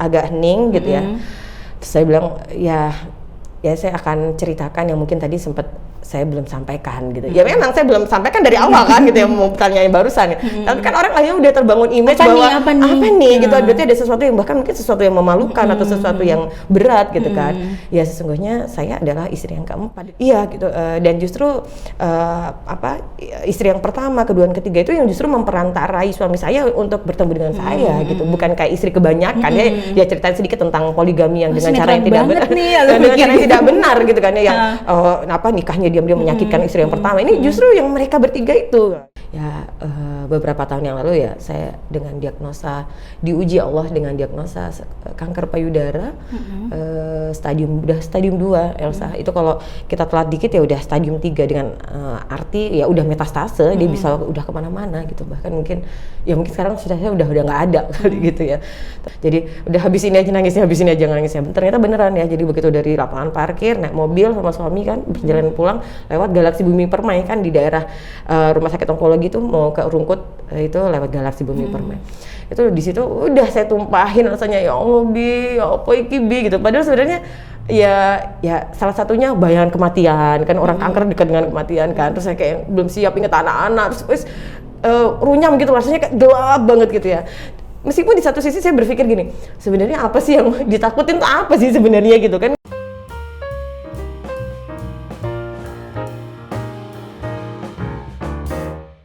agak hening gitu ya. Terus saya bilang ya saya akan ceritakan yang mungkin tadi sempat saya belum sampaikan gitu. Ya memang saya belum sampaikan dari awal kan gitu ya, mau pertanyaan barusan. Tapi kan orang lainnya udah terbangun image apa nih gitu. Berarti ada sesuatu yang bahkan mungkin sesuatu yang memalukan atau sesuatu yang berat gitu kan. Ya sesungguhnya saya adalah istri yang keempat. Iya gitu. Dan justru istri yang pertama, kedua, dan ketiga itu yang justru memperantarai suami saya untuk bertemu dengan saya gitu. Bukan kayak istri kebanyakan ya ceritain sedikit tentang poligami yang dengan cara yang tidak benar. Dengan cara yang tidak benar gitu kan ya, yang nikahnya diam-diam menyakitkan istri yang pertama. Ini justru yang mereka bertiga itu. Ya beberapa tahun yang lalu ya saya dengan diagnosa, diuji Allah dengan diagnosa kanker payudara stadium 2 Elsa. Itu kalau kita telat dikit ya udah stadium 3 dengan arti ya udah metastase, dia bisa udah kemana-mana gitu. Bahkan mungkin sekarang saya udah nggak ada kali gitu ya. Jadi udah habis ini aja nangisnya. Ternyata beneran ya. Jadi begitu dari lapangan parkir naik mobil sama suami kan berjalan pulang lewat Galaksi Bumi Permai kan di daerah rumah sakit onkologi itu mau ke Rungkut itu lewat Galaksi Bumi Permai. Itu di situ udah saya tumpahin rasanya ya Allah Bi, ya apa iki Bi gitu. Padahal sebenarnya ya salah satunya bayangan kematian kan, orang kanker dekat dengan kematian kan. Terus saya kayak belum siap inget anak-anak, terus runyam gitu rasanya, kayak gelap banget gitu ya. Meskipun di satu sisi saya berpikir gini, sebenarnya apa sih yang ditakutin tuh apa sih sebenarnya gitu kan.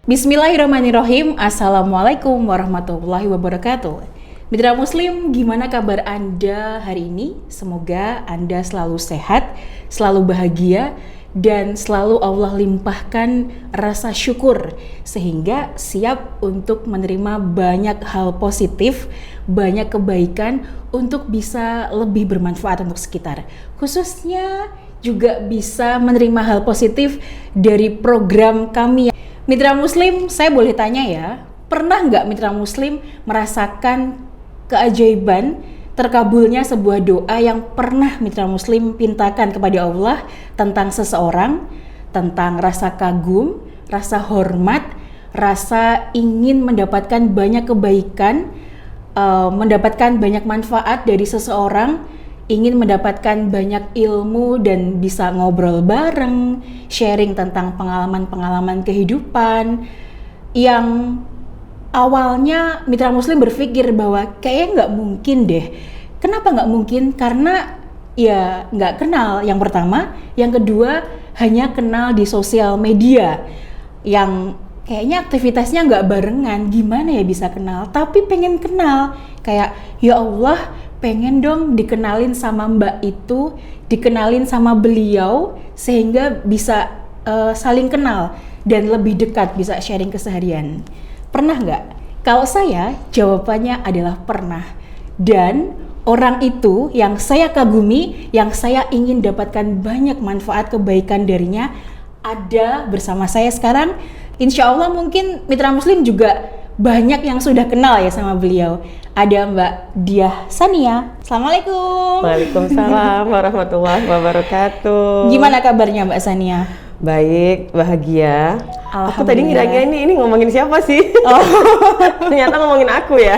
Bismillahirrahmanirrahim. Assalamualaikum warahmatullahi wabarakatuh. Mitra Muslim, gimana kabar Anda hari ini? Semoga Anda selalu sehat, selalu bahagia, dan selalu Allah limpahkan rasa syukur sehingga siap untuk menerima banyak hal positif, banyak kebaikan untuk bisa lebih bermanfaat untuk sekitar. Khususnya juga bisa menerima hal positif dari program kami. Mitra Muslim, saya boleh tanya ya, pernah nggak Mitra Muslim merasakan keajaiban terkabulnya sebuah doa yang pernah Mitra Muslim pintakan kepada Allah tentang seseorang, tentang rasa kagum, rasa hormat, rasa ingin mendapatkan banyak kebaikan, mendapatkan banyak manfaat dari seseorang, ingin mendapatkan banyak ilmu dan bisa ngobrol bareng, sharing tentang pengalaman-pengalaman kehidupan yang awalnya Mitra Muslim berpikir bahwa kayaknya nggak mungkin deh. Kenapa nggak mungkin? Karena ya nggak kenal yang pertama, yang kedua hanya kenal di sosial media yang kayaknya aktivitasnya nggak barengan. Gimana ya bisa kenal? Tapi pengen kenal, kayak ya Allah, pengen dong dikenalin sama mbak itu, dikenalin sama beliau sehingga bisa saling kenal dan lebih dekat, bisa sharing keseharian. Pernah nggak? Kalau saya, jawabannya adalah pernah. Dan orang itu yang saya kagumi, yang saya ingin dapatkan banyak manfaat kebaikan darinya, ada bersama saya sekarang. Insya Allah mungkin Mitra Muslim juga banyak yang sudah kenal ya sama beliau. Ada Mbak Diah Sania. Assalamualaikum. Waalaikumsalam warahmatullahi wabarakatuh. Gimana kabarnya Mbak Sania? Baik, bahagia. Aku tadi ngira-ngira ini ngomongin siapa sih? Ternyata ngomongin aku ya.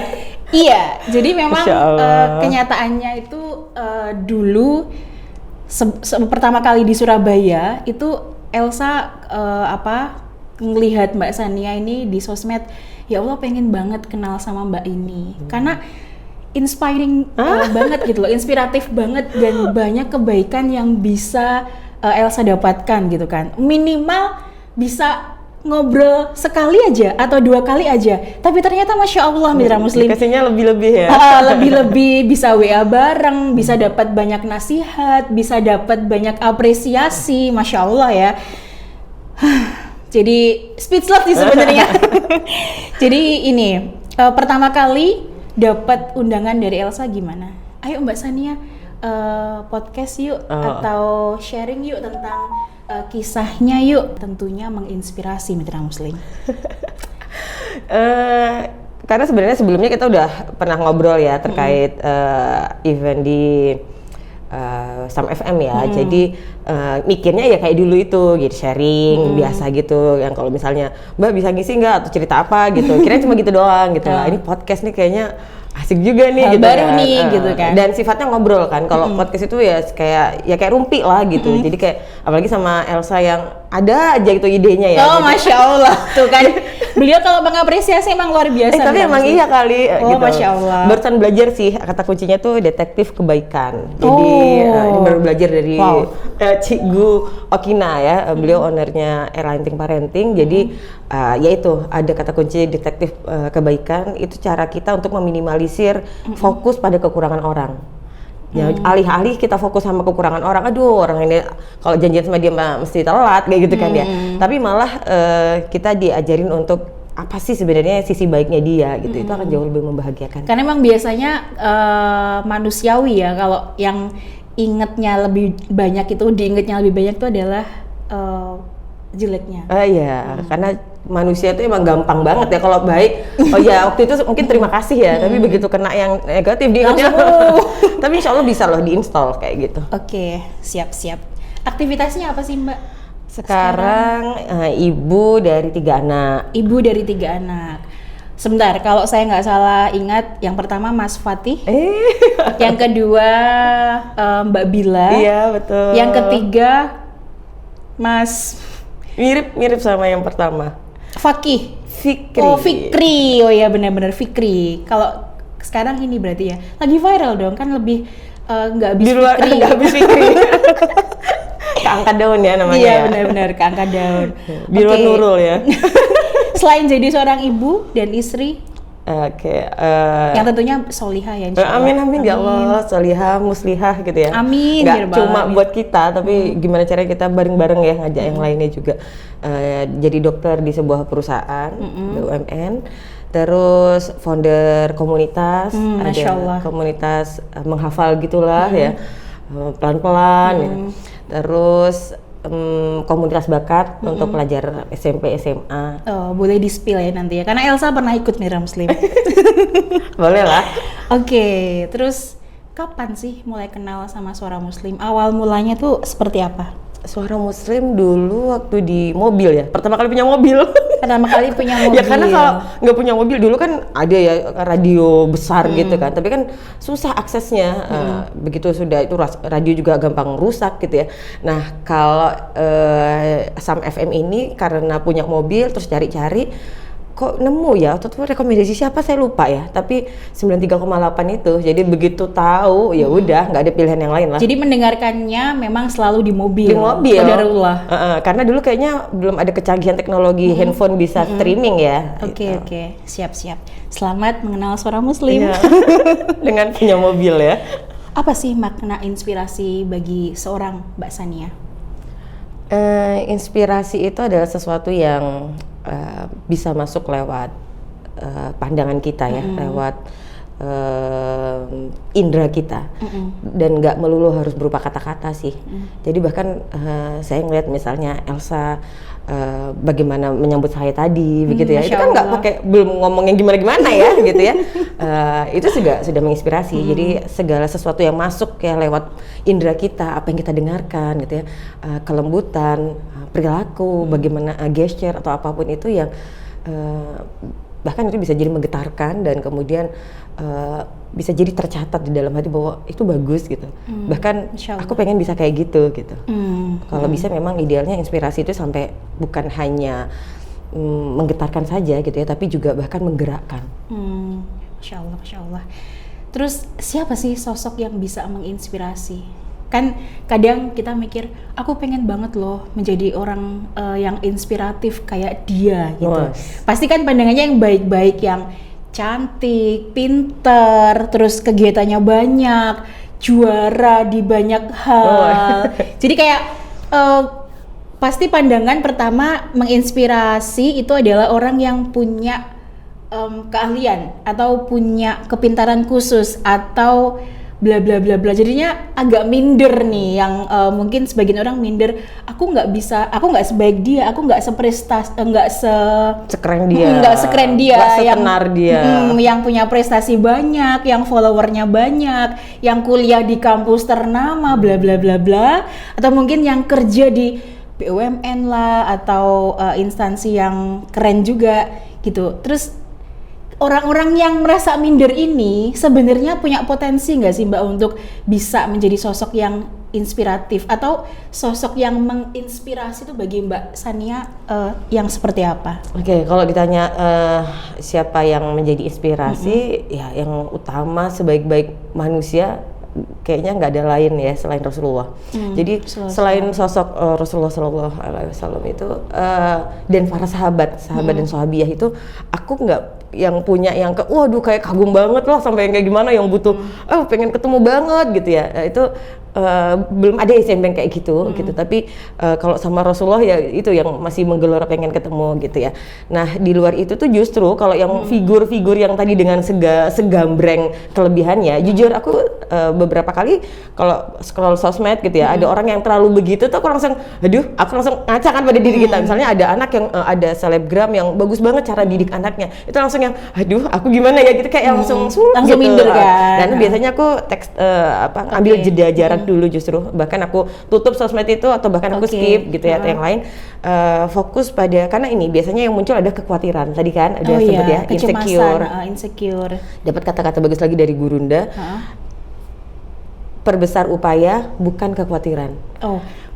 Iya, jadi memang kenyataannya itu dulu pertama kali di Surabaya itu Elsa ngelihat Mbak Sania ini di sosmed. Ya Allah, pengen banget kenal sama mbak ini karena inspiring banget gitu loh, inspiratif banget dan banyak kebaikan yang bisa Elsa dapatkan gitu kan. Minimal bisa ngobrol sekali aja atau 2 kali aja, tapi ternyata Masya Allah Mitra Muslim dikasihnya lebih-lebih ya. Lebih-lebih, bisa WA bareng, bisa dapat banyak nasihat, bisa dapat banyak apresiasi, Masya Allah ya. Jadi speechless sih sebenarnya. Jadi ini pertama kali dapat undangan dari Elsa gimana? Ayo Mbak Sania podcast yuk atau sharing yuk tentang kisahnya yuk. Tentunya menginspirasi Mitra Muslim. Karena sebenarnya sebelumnya kita udah pernah ngobrol ya terkait event di Sam FM ya. Jadi mikirnya ya kayak dulu itu gitu, sharing biasa gitu, yang kalau misalnya Mbak bisa ngisi nggak atau cerita apa gitu, kira cuma gitu doang gitu lah. Ini podcast nih kayaknya asik juga nih hal gitu baru kan. nih gitu kan. Dan sifatnya ngobrol kan. Kalau podcast itu ya kayak rumpi lah gitu. Jadi kayak apalagi sama Elsa yang ada aja gitu idenya ya. Oh, Jadi, Masya Allah. Tuh kan, beliau kalau mengapresiasi emang luar biasa. tapi emang iya kali Oh, gitu. Masya Allah. Barusan belajar sih, kata kuncinya tuh detektif kebaikan. Jadi ini baru belajar dari Cikgu Okina ya. Beliau ownernya Airline Parenting. Jadi ya itu ada kata kunci detektif kebaikan. Itu cara kita untuk meminimalisir fokus pada kekurangan orang. Ya, alih-alih kita fokus sama kekurangan orang, aduh orang ini kalau janjian sama dia mesti telat kayak gitu kan ya. Tapi malah kita diajarin untuk apa sih sebenarnya sisi baiknya dia gitu. Itu akan jauh lebih membahagiakan. Karena emang biasanya manusiawi ya, kalau yang ingetnya lebih banyak itu, diingetnya lebih banyak itu adalah jeleknya. Iya, karena manusia itu emang gampang banget ya kalau baik. Oh ya, waktu itu mungkin terima kasih ya, tapi begitu kena yang negatif diingatnya. Tapi insya Allah bisa loh diinstal kayak gitu. Oke, siap-siap. Aktivitasnya apa sih Mbak? Sekarang ibu dari 3 anak. Ibu dari 3 anak. Sebentar, kalau saya nggak salah ingat, yang pertama Mas Fatih, yang kedua Mbak Bila, Iya betul. Yang ketiga Mas mirip sama yang pertama. Fakih. Fikri. Oh, Fikri. Oh ya, benar-benar Fikri. Kalau sekarang ini berarti ya lagi viral dong, kan lebih nggak habis Di luar Fikri. nggak habis Fikri. Keangkat daun ya namanya. Iya, ya. benar-benar keangkat daun. Di luar Oke. Nurul ya. Selain jadi seorang ibu dan istri, Oke. yang tentunya solihah ya, insya Allah. Amin ya Allah, solihah, muslihah gitu ya. Amin, Nggak ya Rabbal cuma alamin. buat kita, tapi gimana caranya kita bareng-bareng ya ngajak yang lainnya juga. Jadi dokter di sebuah perusahaan BUMN, terus founder komunitas, Masya Allah. ada komunitas menghafal gitulah ya, pelan-pelan. Ya. Terus komunitas bakat untuk pelajar SMP SMA. Oh, boleh di-spill ya nanti ya, karena Elsa pernah ikut Mira Muslim. Boleh lah. Oke, terus kapan sih mulai kenal sama Suara Muslim? Awal mulanya tuh seperti apa? Suara Muslim dulu waktu di mobil ya, pertama kali punya mobil. Pertama kali punya mobil. Ya karena kalau nggak punya mobil dulu kan ada ya radio besar gitu kan, tapi kan susah aksesnya. Begitu sudah itu radio juga gampang rusak gitu ya. Nah kalau Sam FM ini karena punya mobil terus cari-cari, kok nemu ya, atau rekomendasi siapa saya lupa ya, tapi 93,8 itu, jadi begitu tahu ya udah nggak ada pilihan yang lain lah. Jadi mendengarkannya memang selalu di mobil. Di mobil. Qadarullah. Karena dulu kayaknya belum ada kecanggihan teknologi handphone bisa streaming ya. Oke, siap-siap. Selamat mengenal Suara Muslim. Iya. Dengan punya mobil ya. Apa sih makna inspirasi bagi seorang Mbak Sania? Inspirasi itu adalah sesuatu yang bisa masuk lewat pandangan kita ya, lewat indera kita, dan nggak melulu harus berupa kata-kata sih. Jadi bahkan saya ngeliat misalnya Elsa bagaimana menyambut saya tadi, begitu ya. Itu kan nggak pakai, belum ngomong yang gimana-gimana ya, gitu ya. Itu juga sudah menginspirasi. Jadi segala sesuatu yang masuk ya lewat indera kita, apa yang kita dengarkan, gitu ya, kelembutan, perilaku, bagaimana gesture atau apapun itu yang bahkan itu bisa jadi menggetarkan dan kemudian bisa jadi tercatat di dalam hati bahwa itu bagus gitu. Bahkan aku pengen bisa kayak gitu. Kalau bisa memang idealnya inspirasi itu sampai bukan hanya menggetarkan saja gitu ya, tapi juga bahkan menggerakkan. Masya Allah. Terus siapa sih sosok yang bisa menginspirasi? Kan kadang kita mikir, aku pengen banget loh menjadi orang yang inspiratif kayak dia gitu. Pasti kan pandangannya yang baik-baik, yang cantik, pinter, terus kegiatannya banyak, juara di banyak hal. Jadi kayak pasti pandangan pertama menginspirasi itu adalah orang yang punya keahlian atau punya kepintaran khusus atau bla bla bla bla. Jadinya agak minder nih, yang mungkin sebagian orang minder, aku nggak bisa, aku nggak sebaik dia, aku nggak seprestasi, nggak sekeren dia, nggak sekeren dia, nggak setenar dia, yang punya prestasi banyak, yang followernya banyak, yang kuliah di kampus ternama, bla bla bla bla, atau mungkin yang kerja di BUMN lah atau instansi yang keren juga gitu. Terus orang-orang yang merasa minder ini sebenarnya punya potensi nggak sih Mbak untuk bisa menjadi sosok yang inspiratif atau sosok yang menginspirasi itu bagi Mbak Sania yang seperti apa? Oke, kalau ditanya siapa yang menjadi inspirasi, ya yang utama sebaik-baik manusia kayaknya nggak ada lain ya selain Rasulullah. Jadi selain sosok Rasulullah Shallallahu Alaihi Wasallam itu dan para sahabat dan sahabiyah itu, aku nggak yang punya yang waduh kayak kagum banget lah sampai yang kayak gimana yang butuh pengen ketemu banget gitu ya. Itu belum ada yang kayak gitu gitu. Tapi kalau sama Rasulullah ya itu yang masih menggelora pengen ketemu gitu ya. Nah di luar itu tuh justru kalau yang figur-figur yang tadi dengan segambreng kelebihannya, jujur aku beberapa kali kalau scroll sosmed gitu ya, ada orang yang terlalu begitu tuh aku langsung ngaca kan pada diri kita. Misalnya ada anak yang ada selebgram yang bagus banget cara didik anaknya, itu langsung yang aku gimana ya gitu, kayak langsung gitu. Minder kan. Dan biasanya aku ambil jeda jarak dulu justru, bahkan aku tutup sosmed itu atau bahkan aku skip gitu ya. Yang lain fokus pada, karena ini biasanya yang muncul ada kekhawatiran tadi kan ada sebut ya, insecure. Dapat kata-kata bagus lagi dari Gurunda, perbesar upaya bukan kekhawatiran.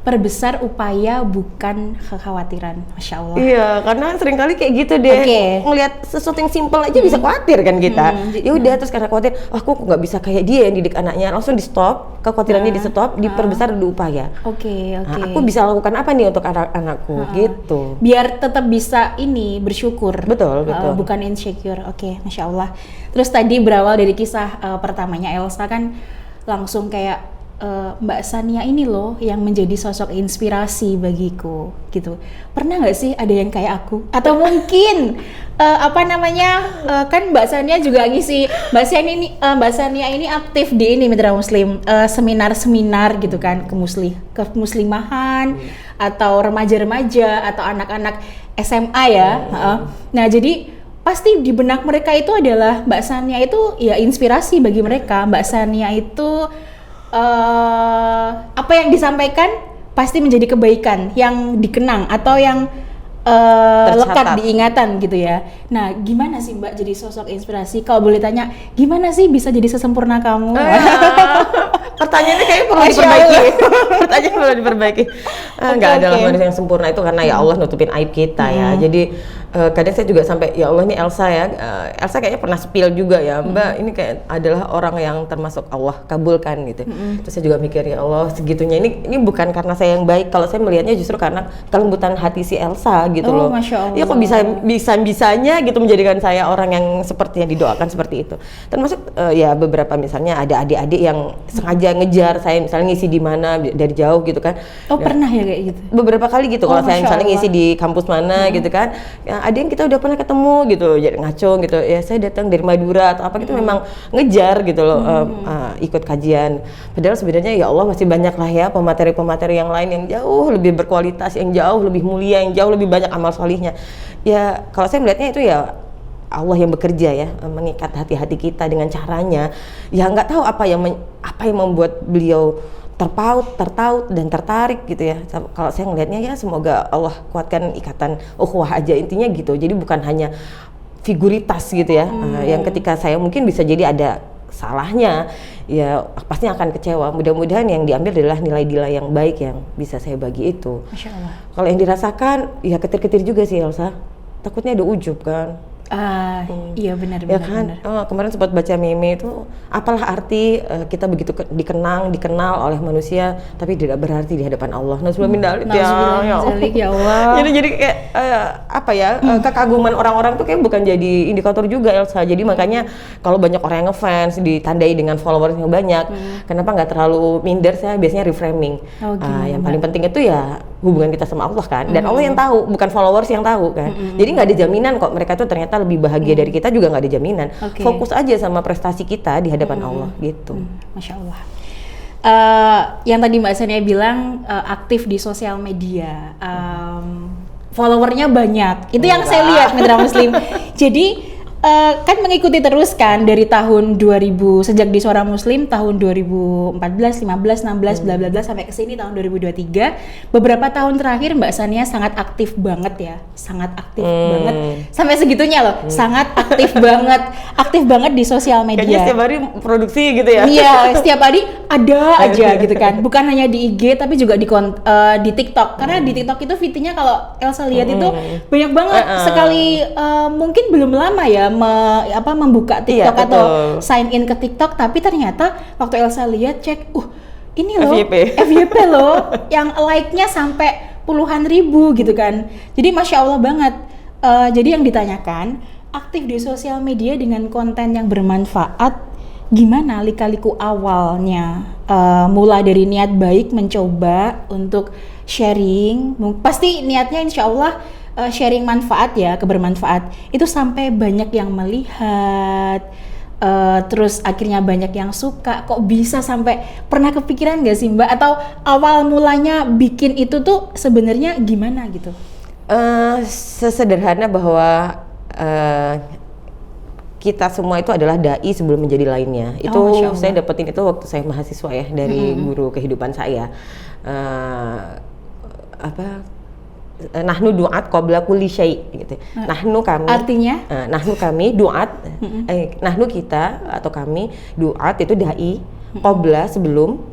Perbesar upaya bukan kekhawatiran, Masya Allah. Iya, karena seringkali kayak gitu deh. Ngelihat sesuatu yang simpel aja bisa khawatir kan kita. Ya udah, terus karena khawatir, aku nggak bisa kayak dia yang didik anaknya, langsung di stop, kekhawatirannya di stop, diperbesar dulu upaya. Aku bisa lakukan apa nih untuk anak-anakku gitu. Biar tetap bisa bersyukur. Betul. Bukan insecure. Masya Allah. Terus tadi berawal dari kisah pertamanya Elsa kan langsung kayak Mbak Sania ini loh yang menjadi sosok inspirasi bagiku gitu. Pernah nggak sih ada yang kayak aku? Atau mungkin kan Mbak Sania juga ngisi, Mbak Sania ini aktif di Mitra Muslim, seminar-seminar gitu kan, kemuslimahan atau remaja-remaja atau anak-anak SMA ya. Nah jadi pasti di benak mereka itu adalah Mbak Sania itu ya inspirasi bagi mereka. Mbak Sania itu apa yang disampaikan pasti menjadi kebaikan yang dikenang atau yang lekat diingatan gitu ya. Nah, gimana sih Mbak jadi sosok inspirasi? Kalau boleh tanya, gimana sih bisa jadi sesempurna kamu? Pertanyaannya kayaknya perlu diperbaiki. Nggak ada manusia yang sempurna itu, karena ya Allah nutupin aib kita ya. Jadi kadang saya juga sampai ya Allah, nih Elsa ya, Elsa kayaknya pernah spill juga ya, Mbak ini kayak adalah orang yang termasuk Allah kabulkan gitu. Terus saya juga mikir ya Allah segitunya, ini bukan karena saya yang baik, kalau saya melihatnya justru karena kelembutan hati si Elsa gitu loh. Masya Allah. Ya kok bisa-bisanya gitu menjadikan saya orang yang seperti yang didoakan seperti itu. Termasuk ya beberapa misalnya ada adik-adik yang sengaja ngejar saya misalnya ngisi di mana dari jauh gitu kan. Pernah ya kayak gitu? Beberapa kali gitu, kalau saya misalnya ngisi di kampus mana gitu kan. Ya, ada yang kita udah pernah ketemu gitu, jadi ngaco gitu. Ya saya datang dari Madura atau apa gitu, memang ngejar gitu loh, ikut kajian. Padahal sebenarnya ya Allah masih banyak lah ya pemateri-pemateri yang lain yang jauh lebih berkualitas, yang jauh lebih mulia, yang jauh lebih banyak amal solihnya. Ya kalau saya melihatnya itu ya Allah yang bekerja ya, mengikat hati-hati kita dengan caranya. Ya nggak tahu apa yang membuat beliau tertaut dan tertarik gitu ya. Kalau saya ngelihatnya ya semoga Allah kuatkan ikatan ukhuwah aja, intinya gitu. Jadi bukan hanya figuritas gitu ya, yang ketika saya mungkin bisa jadi ada salahnya, ya pasti akan kecewa. Mudah-mudahan yang diambil adalah nilai-nilai yang baik yang bisa saya bagi itu. Masya Allah. Kalau yang dirasakan ya ketir-ketir juga sih Elsa, takutnya ada ujub kan. Iya benar. Kemarin sempat baca meme itu, apalah arti kita begitu dikenal oleh manusia tapi tidak berarti di hadapan Allah. Ya Allah. Jadi kayak kekaguman orang-orang tuh kayak bukan jadi indikator juga Elsa. Jadi makanya kalau banyak orang yang ngefans ditandai dengan followers yang banyak, kenapa nggak terlalu minder? Saya biasanya reframing. Yang paling penting itu ya hubungan kita sama Allah kan, dan Allah yang tahu, bukan followers yang tahu kan. Jadi nggak ada jaminan kok mereka tuh ternyata lebih bahagia dari kita, juga nggak ada jaminan. Fokus aja sama prestasi kita di hadapan Allah gitu. Masya Allah. Yang tadi Mbak Sania bilang aktif di sosial media, followernya banyak. Itu yang saya lihat Mitra Muslim. Jadi kan mengikuti terus kan dari tahun 2000, sejak di Suara Muslim tahun 2014, 15, 16 bla bla bla sampai ke sini tahun 2023. Beberapa tahun terakhir Mbak Sania sangat aktif banget ya. Sangat aktif banget. Sampai segitunya loh, sangat aktif banget. Aktif banget di sosial media. Kayaknya setiap hari produksi gitu ya. Iya, setiap hari ada aja gitu kan. Bukan hanya di IG tapi juga di TikTok. Karena di TikTok itu VT-nya kalau Elsa lihat itu banyak banget. Sekali mungkin belum lama ya membuka TikTok atau sign in ke TikTok, tapi ternyata waktu Elsa lihat cek, ini loh FYP loh, yang like-nya sampai puluhan ribu gitu kan. Jadi Masya Allah banget. Jadi yang ditanyakan, aktif di sosial media dengan konten yang bermanfaat, gimana lika-liku awalnya? Mulai dari niat baik mencoba untuk sharing, pasti niatnya insya Allah sharing manfaat ya, kebermanfaat itu sampai banyak yang melihat, terus akhirnya banyak yang suka. Kok bisa sampai pernah kepikiran gak sih Mbak, atau awal mulanya bikin itu tuh sebenarnya gimana gitu? Sesederhana bahwa kita semua itu adalah dai sebelum menjadi lainnya. Itu saya dapetin itu waktu saya mahasiswa ya, dari guru kehidupan saya. Nahnu duat qabla kulli syai gitu. Nahnu kami. Artinya? Nahnu kami duat. Nahnu kita atau kami duat itu dai qabla sebelum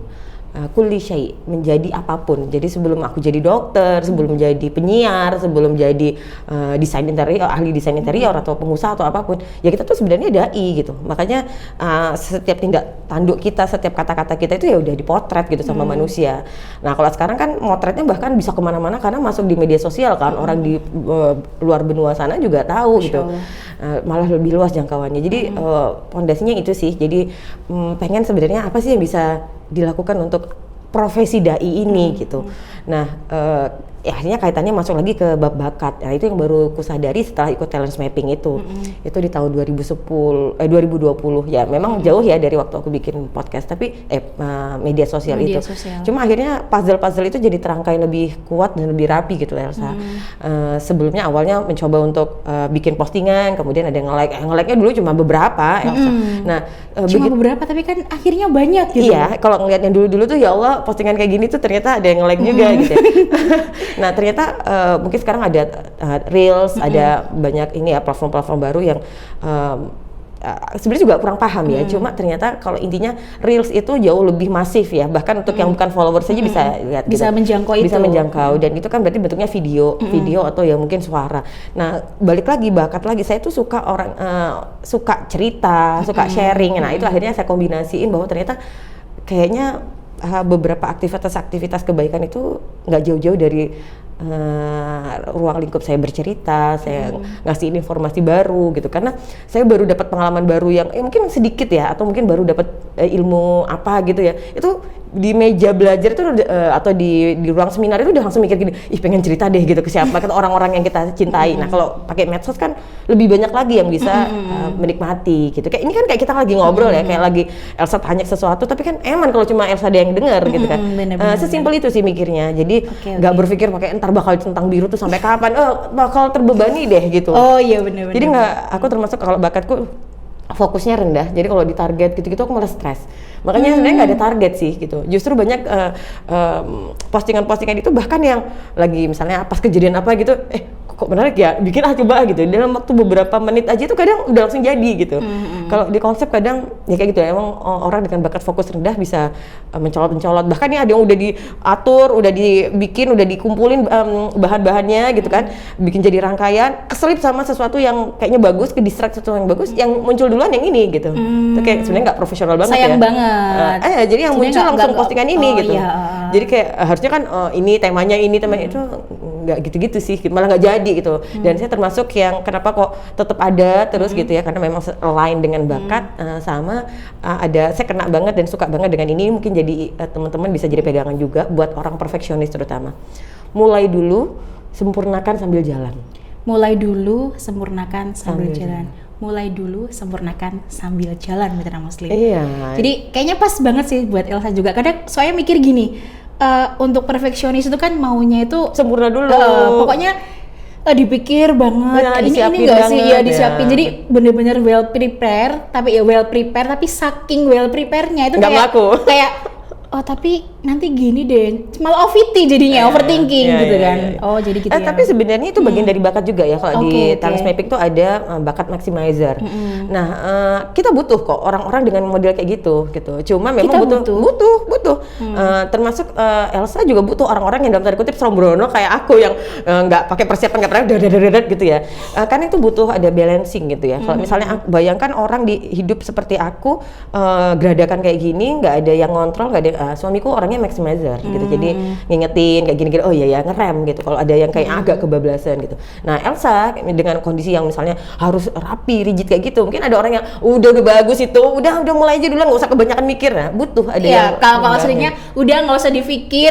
kulli syai, menjadi apapun. Jadi sebelum aku jadi dokter, sebelum jadi penyiar, sebelum jadi desain interior, ahli desain interior atau pengusaha atau apapun, ya kita tuh sebenarnya dai gitu. Makanya setiap tindak tanduk kita, setiap kata-kata kita itu ya udah dipotret gitu sama manusia. Nah kalau sekarang kan motretnya bahkan bisa kemana-mana karena masuk di media sosial kan, orang di luar benua sana juga tahu gitu. Malah lebih luas jangkauannya. Jadi pondasinya itu sih. Jadi pengen sebenarnya apa sih yang bisa dilakukan untuk profesi dai ini gitu. Nah, ya akhirnya kaitannya masuk lagi ke bab bakat. Nah, itu yang baru kusadari setelah ikut talent mapping itu. Itu di tahun 2020. Ya, memang jauh ya dari waktu aku bikin podcast, tapi media sosial itu. Cuma akhirnya puzzle-puzzle itu jadi terangkai lebih kuat dan lebih rapi gitu, Elsa. Sebelumnya awalnya mencoba untuk bikin postingan, kemudian ada yang nge-like-nya dulu cuma beberapa, Elsa. Nah, cuma beberapa tapi kan akhirnya banyak gitu. Iya, kalau ngeliat yang dulu-dulu tuh ya Allah, postingan kayak gini tuh ternyata ada yang nge-like juga gitu ya. Nah ternyata mungkin sekarang ada Reels, ada banyak ini ya platform-platform baru yang sebenarnya juga kurang paham ya. Cuma ternyata kalau intinya Reels itu jauh lebih masif ya, bahkan untuk yang bukan followers saja bisa lihat, bisa gitu. menjangkau itu. Bisa menjangkau, dan itu kan berarti bentuknya video atau ya mungkin suara. Nah balik lagi, bakat lagi, saya tuh suka orang suka cerita, suka sharing. Nah itu akhirnya saya kombinasiin bahwa ternyata kayaknya beberapa aktivitas kebaikan itu nggak jauh-jauh dari ruang lingkup saya bercerita, saya ngasih informasi baru gitu, karena saya baru dapat pengalaman baru yang mungkin sedikit ya, atau mungkin baru dapat ilmu apa gitu ya, itu di meja belajar itu atau di ruang seminar itu udah langsung mikir gini, ih pengen cerita deh gitu ke siapa, ke orang-orang yang kita cintai. Nah kalau pakai medsos kan lebih banyak lagi yang bisa menikmati gitu. Kayak ini kan kayak kita lagi ngobrol ya, kayak lagi Elsa tanya sesuatu, tapi kan eman kalau cuma Elsa ada yang dengar gitu kan. Sesimpel itu sih mikirnya. Jadi nggak berpikir pakai entar bakal tentang biru tuh sampai kapan, bakal terbebani deh gitu. Oh iya benar-benar. Jadi nggak, aku termasuk kalau bakatku fokusnya rendah, jadi kalau di target gitu-gitu aku malah stres. Makanya sebenarnya nggak ada target sih gitu. Justru banyak postingan-postingan itu bahkan yang lagi misalnya pas kejadian apa gitu, kok menarik ya, bikin coba gitu. Dalam waktu beberapa menit aja itu kadang udah langsung jadi gitu. Kalau di konsep kadang ya kayak gitu ya, emang orang dengan bakat fokus rendah bisa mencolot-mencolot. Bahkan ya ada yang udah diatur, udah dibikin, udah dikumpulin bahan-bahannya gitu kan, bikin jadi rangkaian, keselip sama sesuatu yang kayaknya bagus, ke distract sesuatu yang bagus, yang muncul duluan yang ini gitu. Itu kayak sebenarnya nggak profesional banget. Sayang ya. banget. Jadi yang muncul langsung postingan ini gitu. Iya. Jadi kayak harusnya kan ini temanya itu nggak gitu-gitu sih, malah nggak jadi gitu. Dan saya termasuk yang kenapa kok tetap ada terus gitu ya, karena memang align dengan bakat, sama ada, saya kena banget dan suka banget dengan ini. Mungkin jadi teman-teman bisa jadi pegangan juga buat orang perfeksionis terutama. Mulai dulu, sempurnakan sambil jalan. Mulai dulu, sempurnakan sambil jalan. Mulai dulu, sempurnakan sambil jalan, Mitra Muslim. Iya. Jadi kayaknya pas banget sih buat Elsa juga. Kadang saya mikir gini, untuk perfeksionis itu kan maunya itu sempurna dulu. Pokoknya dipikir banget. Nah, ini disiapin nggak sih? banget, Ya disiapin. ya. Jadi bener-bener well prepare, tapi saking well prepare-nya itu Nggak kayak melaku. kayak oh tapi nanti gini deh, malah OVT jadinya, overthinking gitu kan. Oh jadi gitu ya. Tapi sebenarnya itu bagian dari bakat juga ya. Kalau di Oke. talent mapping tuh ada bakat maximizer. Nah, kita butuh kok orang-orang dengan model kayak gitu. Cuma memang Kita butuh. Termasuk Elsa juga butuh orang-orang yang dalam tanda kutip sembrono kayak aku yang nggak pakai persiapan, nggak pernah dadat gitu ya. Karena itu butuh ada balancing gitu ya. Kalau misalnya bayangkan orang di hidup seperti aku, geradakan kayak gini, nggak ada yang ngontrol, nggak ada. Suamiku orangnya maximizer gitu, jadi ngingetin kayak gini-gini, oh iya ya ngerem gitu kalau ada yang kayak agak kebablasan gitu. Nah Elsa dengan kondisi yang misalnya harus rapi, rigid kayak gitu, mungkin ada orang yang udah bagus itu, udah mulai aja dulu, nggak usah kebanyakan mikir. Nah butuh ada yang kalau seringnya udah nggak usah dipikir.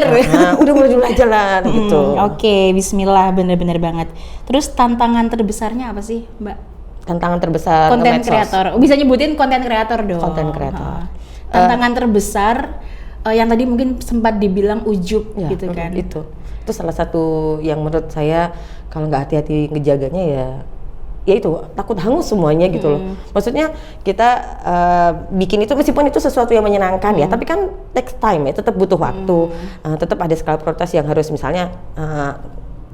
Udah mulai dulu aja lah gitu. Oke, Bismillah, bener-bener banget. Terus tantangan terbesarnya apa sih Mbak? Tantangan terbesar Konten kreator, bisa nyebutin konten kreator dong. Konten kreator. Tantangan terbesar yang tadi mungkin sempat dibilang ujub Ya, gitu kan. Itu salah satu yang menurut saya kalau nggak hati-hati ngejaganya ya itu takut hangus semuanya gitu loh. Maksudnya kita bikin itu meskipun itu sesuatu yang menyenangkan ya, tapi kan takes time ya, tetap butuh waktu, tetap ada skala prioritas yang harus misalnya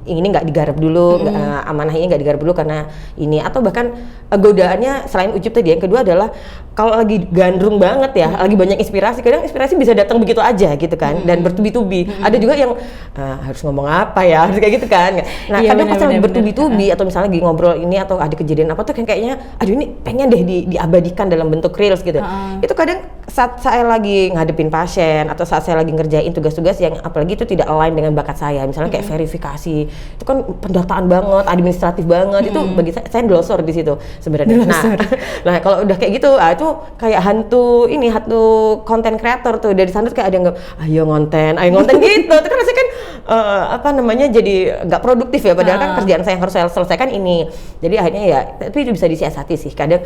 ini nggak digarap dulu, amanah ini nggak digarap dulu karena ini, atau bahkan godaannya selain ujub tadi, yang kedua adalah kalau lagi gandrung banget ya, lagi banyak inspirasi, kadang inspirasi bisa datang begitu aja gitu kan, dan bertubi-tubi. Ada juga yang harus ngomong apa ya, harus kayak gitu kan. Nah Iya, kadang pas lagi bener. bertubi-tubi atau misalnya lagi ngobrol ini atau ada kejadian apa tuh kayaknya, aduh ini pengen deh diabadikan dalam bentuk reels gitu. Itu kadang saat saya lagi ngadepin pasien atau saat saya lagi ngerjain tugas-tugas yang apalagi itu tidak align dengan bakat saya, misalnya kayak verifikasi, itu kan pendataan banget, administratif banget, itu bagi saya ndlosor di situ sebenarnya. Nah kalau udah kayak gitu, itu kayak hantu konten kreator tuh, dari sana tuh kayak ada yang ayo ngonten gitu. Itu kan rasanya kan jadi nggak produktif ya, padahal kan kerjaan saya yang harus saya selesaikan ini. Jadi akhirnya ya, tapi itu bisa disiasati sih. Kadang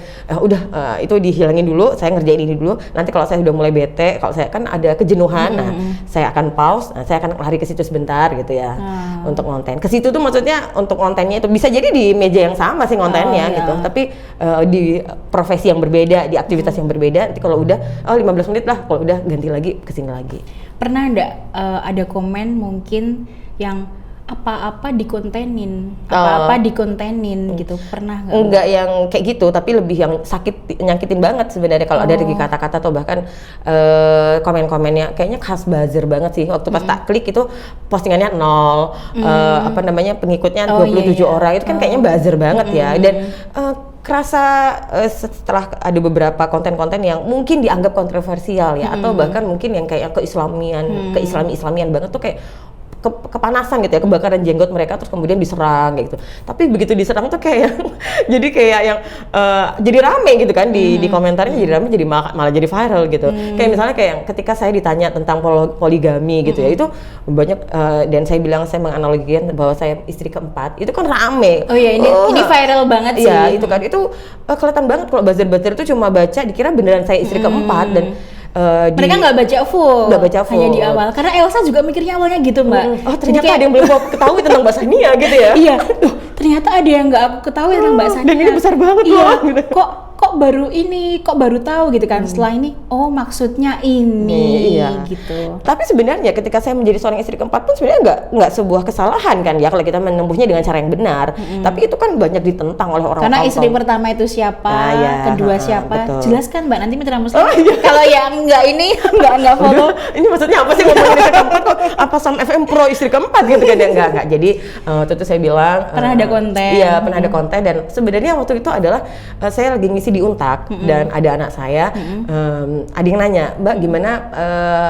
itu dihilangin dulu, saya ngerjain ini dulu. Nanti kalau saya udah mulai bete, kalau saya kan ada kejenuhan, nah saya akan pause, saya akan lari ke situ sebentar gitu ya untuk ngonten. Ke situ tuh maksudnya untuk kontennya itu bisa jadi di meja yang sama sih kontennya gitu, tapi di profesi yang berbeda, di aktivitas yang berbeda. Nanti kalau udah 15 menit lah, kalau udah ganti lagi ke sini lagi. Pernah ada komen mungkin yang apa-apa dikontenin gitu, pernah nggak? Enggak yang kayak gitu, tapi lebih yang nyakitin banget sebenarnya kalau ada dari kata-kata atau bahkan komen-komennya kayaknya khas buzzer banget sih. Waktu pas tak klik itu postingannya 0, pengikutnya 27 orang, itu kan kayaknya buzzer banget ya. Dan kerasa setelah ada beberapa konten-konten yang mungkin dianggap kontroversial ya, atau bahkan mungkin yang kayak keislamian banget tuh kayak kepanasan gitu ya, kebakaran jenggot mereka terus kemudian diserang kayak gitu. Tapi begitu diserang tuh kayak jadi kayak yang jadi rame gitu kan di komentarnya, jadi rame, jadi malah jadi viral gitu. Kayak misalnya kayak yang ketika saya ditanya tentang poligami gitu ya, itu banyak dan saya bilang, saya menganalogikan bahwa saya istri keempat, itu kan rame. Oh iya, ini viral banget sih. Iya, itu kan itu kelihatan banget kalau buzzer itu cuma baca dikira beneran saya istri keempat. Dan mereka nggak baca full, hanya di awal. Karena Elsa juga mikirnya awalnya gitu, Mbak. Oh ternyata ada yang belum aku ketahui tentang Mbak Sania gitu ya? Iya, ternyata ada yang nggak aku ketahui tentang Mbak Sania. Dan ini besar banget loh. Gitu. Kok baru tahu gitu kan. Setelah ini, oh maksudnya ini, gitu. Tapi sebenarnya ketika saya menjadi seorang istri keempat pun sebenarnya nggak sebuah kesalahan kan ya, kalau kita menempuhnya dengan cara yang benar. Tapi itu kan banyak ditentang oleh orang. Karena istri pertama itu siapa, kedua siapa, betul. Jelaskan Mbak, nanti Mitra Muslim. Kalau yang nggak ini, nggak follow. Ini maksudnya apa sih ngomongin istri keempat kok? Apa Sam FM Pro istri keempat gitu kan ya? Enggak. Jadi tentu saya bilang pernah ada konten. Iya, pernah ada konten, dan sebenarnya waktu itu adalah saya lagi ngisi di Untak dan ada anak saya, ada yang nanya, Mbak gimana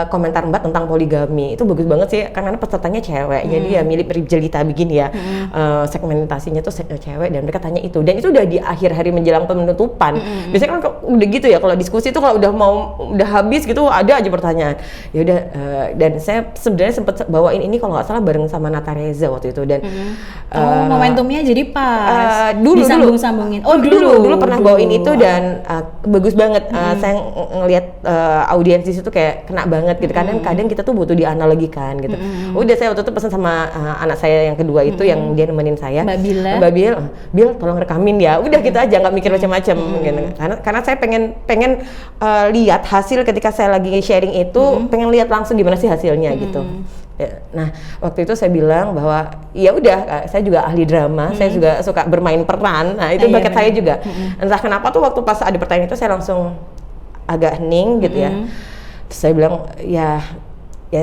komentar Mbak tentang poligami? Itu bagus banget sih, karena pesertanya cewek, jadi ya mirip Jelita begini ya, segmentasinya tuh cewek, dan mereka tanya itu, dan itu udah di akhir hari menjelang penutupan. Biasanya kan udah gitu ya, kalau diskusi itu kalau udah habis gitu ada aja pertanyaan. Ya udah, dan saya sebenarnya sempat bawain ini kalau nggak salah bareng sama Nata Reza waktu itu, dan momentumnya jadi pas dulu disambung-sambungin. Dulu pernah bawain itu dan bagus banget. Saya ngelihat audiens di situ kayak kena banget gitu. Kadang kita tuh butuh dianalogikan gitu. Udah saya waktu itu pesan sama anak saya yang kedua itu yang dia nemenin saya, Mbak Bil tolong rekamin ya. Udah gitu aja, nggak mikir macam-macam gitu. Karena saya pengen lihat hasil ketika saya lagi sharing itu, pengen lihat langsung gimana sih hasilnya gitu. Nah, waktu itu saya bilang bahwa ya udah, saya juga ahli drama, saya juga suka bermain peran. Nah, itu bakat saya juga. Entah kenapa tuh waktu pas ada pertanyaan itu saya langsung agak hening gitu ya. Terus saya bilang ya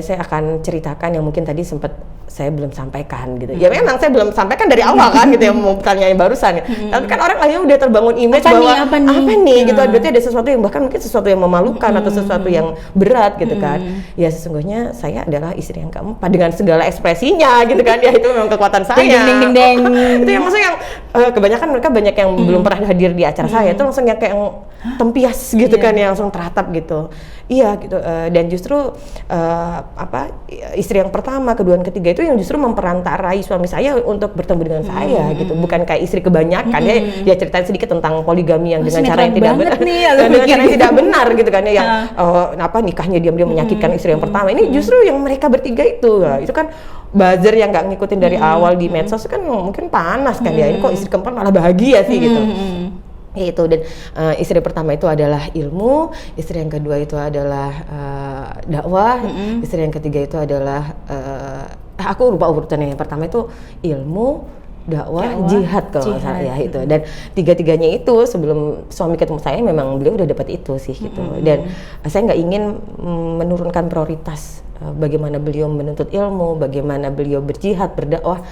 saya akan ceritakan yang mungkin tadi sempat saya belum sampaikan gitu. Ya memang saya belum sampaikan dari awal kan gitu, yang mau pertanyaan barusan. Tapi kan orang lainnya udah terbangun image bahwa apa nih gitu. Berarti ada sesuatu yang bahkan mungkin sesuatu yang memalukan atau sesuatu yang berat gitu kan. Ya sesungguhnya saya adalah istri yang keempat dengan segala ekspresinya gitu kan. Ya itu memang kekuatan saya. Ding. Itu yang maksudnya yang kebanyakan mereka banyak yang belum pernah hadir di acara saya itu langsung yang kayak tempias gitu kan, yang langsung teratap gitu. Iya gitu. Dan justru istri yang pertama, kedua, dan ketiga itu yang justru memperantarai suami saya untuk bertemu dengan saya gitu, bukan kayak istri kebanyakan. Ya ceritain sedikit tentang poligami yang dengan cara yang tidak benar, dengan cara yang tidak benar gitu kan, yang nikahnya diam-diam menyakitkan istri yang pertama. Ini justru yang mereka bertiga itu kan buzzer yang nggak ngikutin dari awal di medsos kan mungkin panas kan ya. Ini kok istri keempat malah bahagia sih gitu. Itu dan istri pertama itu adalah ilmu, istri yang kedua itu adalah dakwah, istri yang ketiga itu adalah aku lupa urutannya. Yang pertama itu ilmu, dakwah, jihad kalau nggak salah ya itu. Dan tiga-tiganya itu sebelum suami ketemu saya memang beliau udah dapat itu sih gitu. Dan saya nggak ingin menurunkan prioritas bagaimana beliau menuntut ilmu, bagaimana beliau berjihad, berdakwah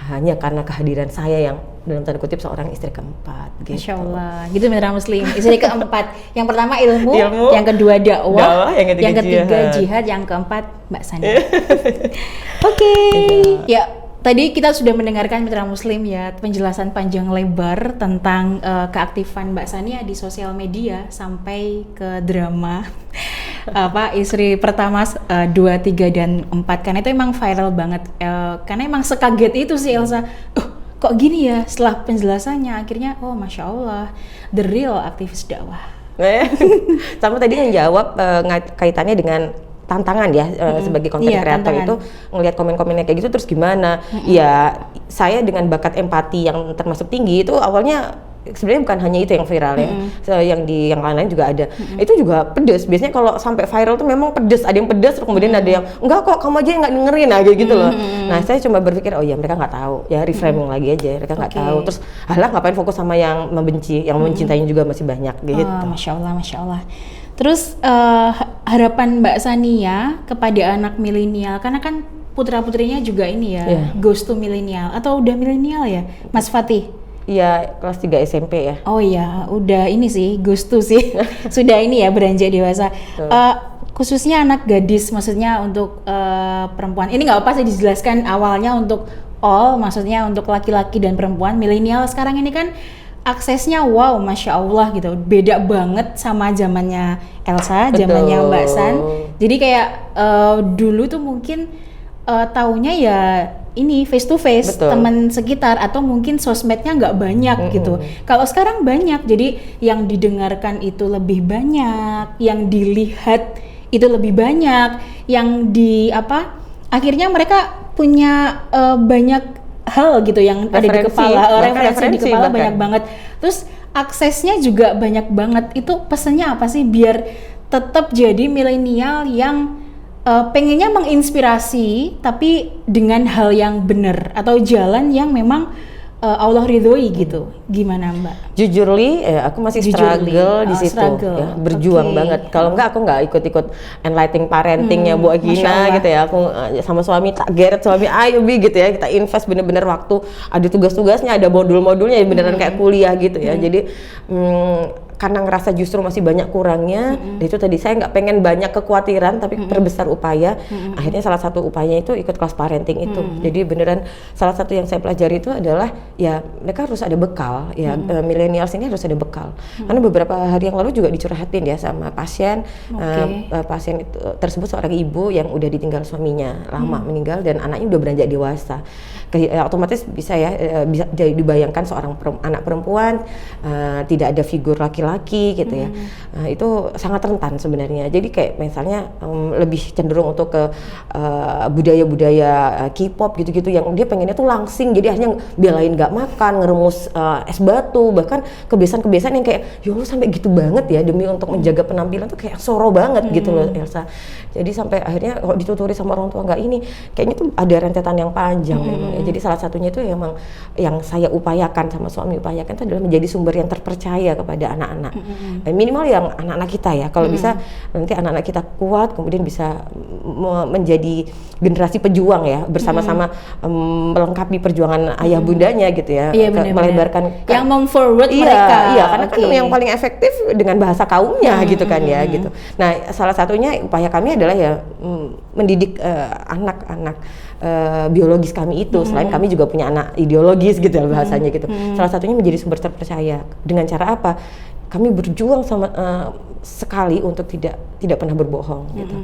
hanya karena kehadiran saya yang dalam tanda kutip seorang istri keempat gitu. Masya Allah, gitu Mitra Muslim, istri keempat. Yang pertama ilmu, yang kedua dakwah, yang ketiga jihad, yang keempat Mbak Sani. Oke. Ya, tadi kita sudah mendengarkan Mitra Muslim ya, penjelasan panjang lebar tentang keaktifan Mbak Sania di sosial media sampai ke drama istri pertama 2, 3, dan 4, karena itu emang viral banget, karena emang sekaget itu sih Elsa. Kok gini ya, setelah penjelasannya akhirnya Masya Allah, the real aktivis dakwah. Sama tadi yang jawab kaitannya dengan tantangan ya, sebagai konten kreator itu ngelihat komen-komennya kayak gitu terus gimana? Ya saya dengan bakat empati yang termasuk tinggi itu awalnya sebenarnya bukan hanya itu yang viral ya, yang lain-lain juga ada. Itu juga pedes. Biasanya kalau sampai viral tuh memang pedes. Ada yang pedes, kemudian ada yang enggak kok, kamu aja yang nggak dengerin kayak gitu loh. Nah saya cuma berpikir mereka nggak tahu ya, reframing lagi aja, mereka nggak tahu. Terus ngapain fokus sama yang membenci, yang mencintainya juga masih banyak gitu. Masya Allah. Terus harapan Mbak Sania kepada anak milenial, karena kan putra-putrinya juga ini ya, goes to milenial atau udah milenial ya, Mas Fatih? Iya, kelas 3 SMP ya. Oh iya, udah ini sih, goes to sih. Sudah ini ya, beranjak dewasa. Khususnya anak gadis, maksudnya untuk perempuan. Ini nggak apa sih dijelaskan awalnya untuk all, maksudnya untuk laki-laki dan perempuan. Milenial sekarang ini kan aksesnya wow, Masya Allah gitu. Beda banget sama zamannya Elsa, zamannya Mbak San. Jadi kayak dulu tuh mungkin taunya ya ini face to face, teman sekitar, atau mungkin sosmednya nggak banyak gitu. Kalau sekarang banyak, jadi yang didengarkan itu lebih banyak, yang dilihat itu lebih banyak, yang akhirnya mereka punya banyak hal gitu yang ada di kepala, referensi di kepala banyak banget. Terus aksesnya juga banyak banget. Itu pesannya apa sih biar tetap jadi milenial yang pengennya menginspirasi tapi dengan hal yang benar atau jalan yang memang Allah ridhoi gitu. Gimana Mbak? Jujur aku masih struggle di situ. Ya, berjuang banget. Kalau enggak aku enggak ikut-ikut enlightening parentingnya Bu Agina gitu ya. Aku sama suami tak geret suami, ayo Bi gitu ya. Kita invest bener-bener waktu. Ada tugas-tugasnya, ada modul-modulnya beneran kayak kuliah gitu ya. Jadi karena ngerasa justru masih banyak kurangnya, itu tadi saya nggak pengen banyak kekhawatiran tapi perbesar upaya. Akhirnya salah satu upayanya itu ikut kelas parenting itu. Jadi beneran salah satu yang saya pelajari itu adalah ya mereka harus ada bekal ya, millennials ini harus ada bekal. Karena beberapa hari yang lalu juga dicurhatin ya sama pasien, pasien itu tersebut seorang ibu yang udah ditinggal suaminya lama meninggal dan anaknya udah beranjak dewasa. Otomatis bisa jadi dibayangkan seorang anak perempuan tidak ada figur laki-laki laki-laki gitu ya. Nah, itu sangat rentan sebenarnya. Jadi kayak misalnya lebih cenderung untuk ke budaya-budaya K-pop gitu-gitu yang dia pengennya tuh langsing, jadi akhirnya belain nggak makan, ngeremus es batu, bahkan kebiasaan-kebiasaan yang kayak ya Allah sampai gitu banget ya demi untuk menjaga penampilan tuh kayak soro banget gitu loh Elsa. Jadi sampai akhirnya kalau dituturi sama orang tua nggak ini, kayaknya tuh ada rentetan yang panjang memang ya. Jadi salah satunya itu emang yang saya upayakan sama suami upayakan itu adalah menjadi sumber yang terpercaya kepada anak-anak. Minimal yang anak-anak kita ya, kalau bisa nanti anak-anak kita kuat, kemudian bisa menjadi generasi pejuang ya, bersama-sama melengkapi perjuangan ayah bundanya gitu ya, melebarkan yang mem-forward mereka. Iya, karena kan yang paling efektif dengan bahasa kaumnya gitu kan ya gitu. Nah, salah satunya upaya kami adalah ya mendidik anak-anak biologis kami itu. Selain kami juga punya anak ideologis gitu ya bahasanya gitu. Salah satunya menjadi sumber terpercaya. Dengan cara apa? Kami berjuang sama sekali untuk tidak pernah berbohong gitu.